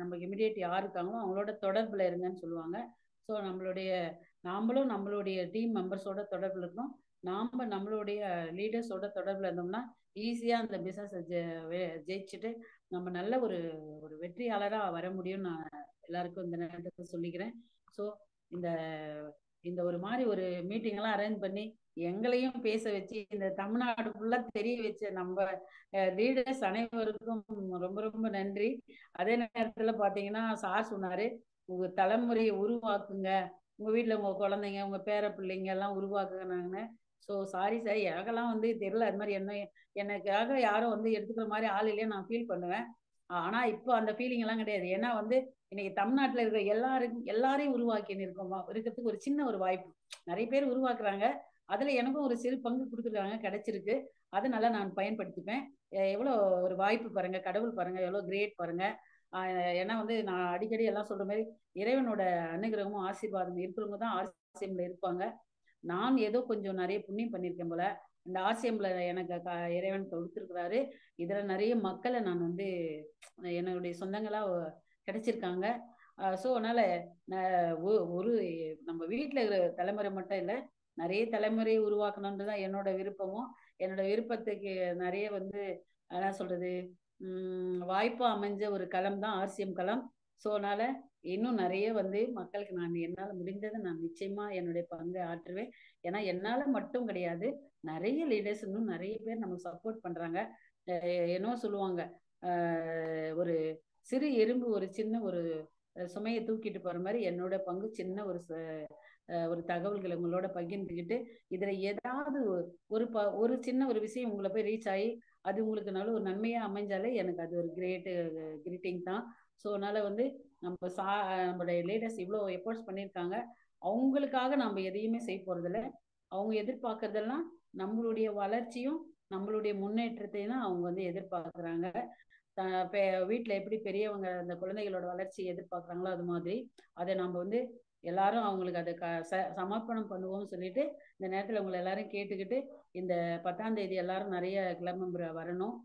நமக்கு இமிடியேட் யார் இருக்காங்களோ அவங்களோட தொடர்பில் இருங்கன்னு சொல்லுவாங்க. ஸோ நாமளும் நம்மளுடைய டீம் மெம்பர்ஸோட தொடர்பில் இருக்கணும். நம்மளுடைய லீடர்ஸோட தொடர்பில் இருந்தோம்னா ஈஸியாக அந்த பிஸ்னஸை ஜெயிச்சுட்டு நம்ம நல்ல ஒரு வெற்றியாளராக வர முடியும்னு நான் எல்லாருக்கும் இந்த நேரத்தில் சொல்லிக்கிறேன். ஸோ இந்த ஒரு மாதிரி ஒரு மீட்டிங் எல்லாம் அரேஞ்ச் பண்ணி எங்களையும் பேச வச்சு இந்த தமிழ்நாடு ஃபுல்லா தெரிய வச்ச நம்ம லீடர்ஸ் அனைவருக்கும் ரொம்ப ரொம்ப நன்றி. அதே நேரத்துல பாத்தீங்கன்னா சார் சொன்னாரு, உங்க தலைமுறையை உருவாக்குங்க, உங்க வீட்டுல உங்க குழந்தைங்க உங்க பேர பிள்ளைங்க எல்லாம் உருவாக்குனாங்கன்னு. ஸோ சாரி சார், எனக்கெல்லாம் தெரியல அது மாதிரி எனக்காக யாரும் எடுத்துக்கிற மாதிரி ஆள் இல்லையே நான் ஃபீல் பண்ணுவேன். ஆனா இப்போ அந்த ஃபீலிங் எல்லாம் கிடையாது. ஏன்னா இன்னைக்கு தமிழ்நாட்டுல இருக்கிற எல்லாரையும் உருவாக்கின்னு இருக்கிறதுக்கு ஒரு சின்ன ஒரு வாய்ப்பு. நிறைய பேர் உருவாக்குறாங்க. அதுல எனக்கும் ஒரு சிறு பங்கு கொடுத்துருக்காங்க, கிடைச்சிருக்கு. அதனால நான் பயன்படுத்திப்பேன். எவ்வளோ ஒரு வாய்ப்பு பாருங்க, கடவுள் பாருங்க எவ்வளோ கிரேட் பாருங்க. ஏன்னா நான் அடிக்கடி எல்லாம் சொல்ற மாதிரி இறைவனோட அனுகிரகமும் ஆசீர்வாதம் இருக்கிறவங்க தான் ஆர்சிஎம்ல இருப்பாங்க. நான் ஏதோ கொஞ்சம் நிறைய புண்ணியம் பண்ணியிருக்கேன் போல. இந்த ஆர்சிஎம்ல எனக்கு இறைவன் கொடுத்துருக்கிறாரு. இதுல நிறைய மக்களை நான் என்னுடைய சொந்தங்களா கிடைச்சிருக்காங்க. ஸோ அதனால ஒரு நம்ம வீட்டில் இருக்கிற தலைமுறை மட்டும் இல்லை, நிறைய தலைமுறையை உருவாக்கணுன்றதுதான் என்னோட விருப்பமும். என்னோட விருப்பத்துக்கு நிறைய என்ன சொல்றது வாய்ப்பா அமைஞ்ச ஒரு களம் தான் ஆர்சிஎம் களம். ஸோ அதனால இன்னும் நிறைய மக்களுக்கு நான் என்னால் முடிந்ததை நான் நிச்சயமா என்னுடைய பங்கை ஆற்றுவேன். ஏன்னா என்னால மட்டும் கிடையாது, நிறைய லீடர்ஸ் இன்னும் நிறைய பேர் நமக்கு சப்போர்ட் பண்றாங்க. என்னவோ சொல்லுவாங்க, ஒரு சிறு எறும்பு ஒரு சின்ன ஒரு சுமையை தூக்கிட்டு போற மாதிரி என்னோட பங்கு சின்ன ஒரு தகவல்களை உங்களோட பகிர்ந்துக்கிட்டு இதுல ஏதாவது ஒரு சின்ன ஒரு விஷயம் உங்களை போய் ரீச் ஆகி அது உங்களுக்கு நல்ல ஒரு நன்மையா அமைஞ்சாலே எனக்கு அது ஒரு கிரீட்டிங் தான். ஸோ அதனால வந்து நம்மளுடைய லீடர்ஸ் இவ்வளோ எஃபோர்ட்ஸ் பண்ணியிருக்காங்க. அவங்களுக்காக நம்ம எதையுமே செய்ய போறதில்ல. அவங்க எதிர்பார்க்கறதெல்லாம் நம்மளுடைய வளர்ச்சியும் நம்மளுடைய முன்னேற்றத்தையும் தான் அவங்க வந்து எதிர்பார்க்குறாங்க. வீட்டில் எப்படி பெரியவங்க அந்த குழந்தைகளோட வளர்ச்சியை எதிர்பார்க்குறாங்களோ அது மாதிரி அதை நம்ம வந்து எல்லாரும் அவங்களுக்கு அதை சமர்ப்பணம் பண்ணுவோம்னு சொல்லிட்டு இந்த நேரத்தில் உங்களை எல்லாரும் கேட்டுக்கிட்டு இந்த 10ஆம் தேதி எல்லாரும் நிறைய கிளப் மெம்பர் வரணும்.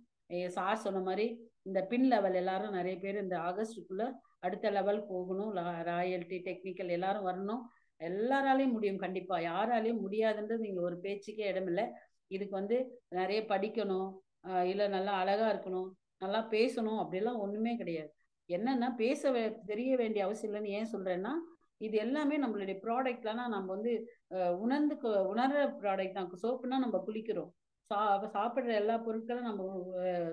சார் சொன்ன மாதிரி இந்த பின் லெவல் எல்லாரும் நிறைய பேர் இந்த ஆகஸ்டுக்குள்ள அடுத்த லெவல் போகணும். ராயல்டி டெக்னிக்கல் எல்லாரும் வரணும். எல்லாராலையும் முடியும், கண்டிப்பா யாராலையும் முடியாதுன்றது இங்க ஒரு பேச்சுக்கே இடமில்லை. இதுக்கு வந்து நிறைய படிக்கணும், இல்ல நல்லா அழகா இருக்கணும், நல்லா பேசணும் அப்படிலாம் ஒண்ணுமே கிடையாது. என்னன்னா தெரிய வேண்டிய அவசியம் இல்லைன்னு ஏன் சொல்றேன்னா இது எல்லாமே நம்மளுடைய ப்ராடக்ட்லனா நம்ம வந்து உணர்ற ப்ராடக்ட் தான். சோப்புனா நம்ம குளிக்கிறோம், சாப்பிடுற எல்லா பொருட்களும் நம்ம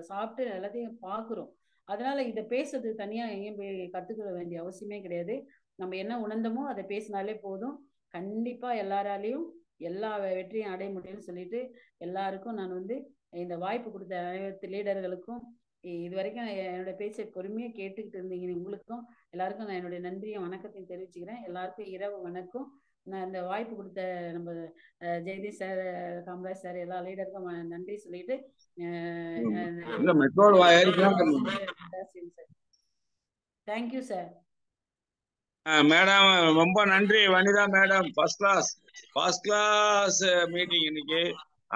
சாப்பிட்டு எல்லாத்தையும் பார்க்குறோம். அதனால இதை பேசுறது தனியா எங்கேயும் போய் கத்துக்க வேண்டிய அவசியமே கிடையாது. நம்ம என்ன உணர்ந்தோமோ அதை பேசினாலே போதும். கண்டிப்பா எல்லாராலையும் எல்லா வெற்றியும் அடைய முடியும்னு சொல்லிட்டு எல்லாருக்கும் நான் வந்து இந்த வாய்ப்பு கொடுத்த அனைத்து லீடர்களுக்கும் இது வரைக்கும் என்னோட பேச்சை பொறுமையா கேட்டுக்கிட்டு இருந்தீங்க உங்களுக்கும் எல்லாருக்கும் நான் என்னுடைய நன்றியும் வணக்கத்தையும் தெரிவிச்சுக்கிறேன். எல்லாருக்கும் இரவு வணக்கம். நான் இந்த வாய்ப்பு கொடுத்த நம்ம ஜெயதீஷ் சார், காமராஜ் சார், எல்லா லீடருக்கும் நன்றி சொல்லிட்டு தேங்க்யூ சார். மேடம் ரொம்ப நன்றி. Vanitha madam first class meeting இன்னைக்கு.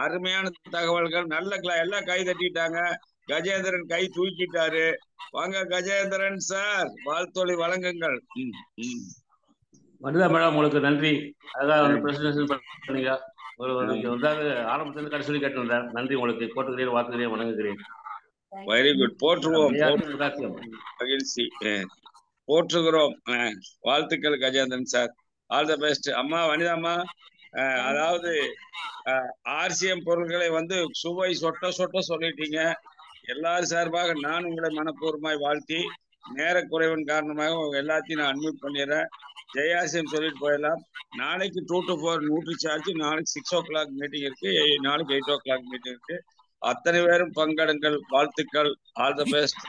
அருமையான தகவல்கள், நல்ல எல்லாம் கை தட்டிட்டாங்க. கஜேந்திரன் கை தூக்கிட்டாரு. வாங்க கஜேந்திரன் சார், வாழ்த்தொழி வழங்குங்கள். வனிதா மேடம் உங்களுக்கு நன்றி. அதான் வந்து பிரசன்டேஷன் பண்ணீங்க. ஆரம்பத்திலிருந்து கடைசி கேட்டு வந்தேன். நன்றி உங்களுக்கு. போட்டுக்கிறேன், வாழ்த்துக்கிறேன், வணங்குகிறேன். Very good. போற்றுவோம், மகிழ்ச்சி, போற்றுகிறோம். வாழ்த்துக்கள் Gajendran sir. All the best. அம்மா வனிதா அம்மா, அதாவது ஆர்சிஎம் பொருட்களை வந்து சுவை சொட்ட சொல்லிட்டீங்க. எல்லாரும் சார்பாக நான் உங்களை மனப்பூர்வமாய் வாழ்த்தி, நேர குறைவின் காரணமாக எல்லாத்தையும் நான் அட்மிட் பண்ணிடுறேன். ஜெயாசியம் சொல்லிட்டு போயிடலாம். நாளைக்கு 2 to 4 நியூட்ரி சார்ஜ், நாளைக்கு 6 o'clock மீட்டிங் இருக்கு, நாளைக்கு 8 o'clock மீட்டிங் இருக்கு. அத்தனை பேரும் பங்கெடுங்கள். வாழ்த்துக்கள். All the best.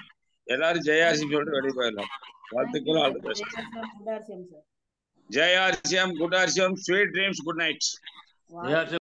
எல்லாரும் ஜெயாசியம் சொல்லிட்டு வெளியே போயிடலாம். வாழ்த்துக்கள். All the best. ஜெயாசியம், குட் ஆர்சியம், ஸ்வீட் ட்ரீம்ஸ், குட் நைட்.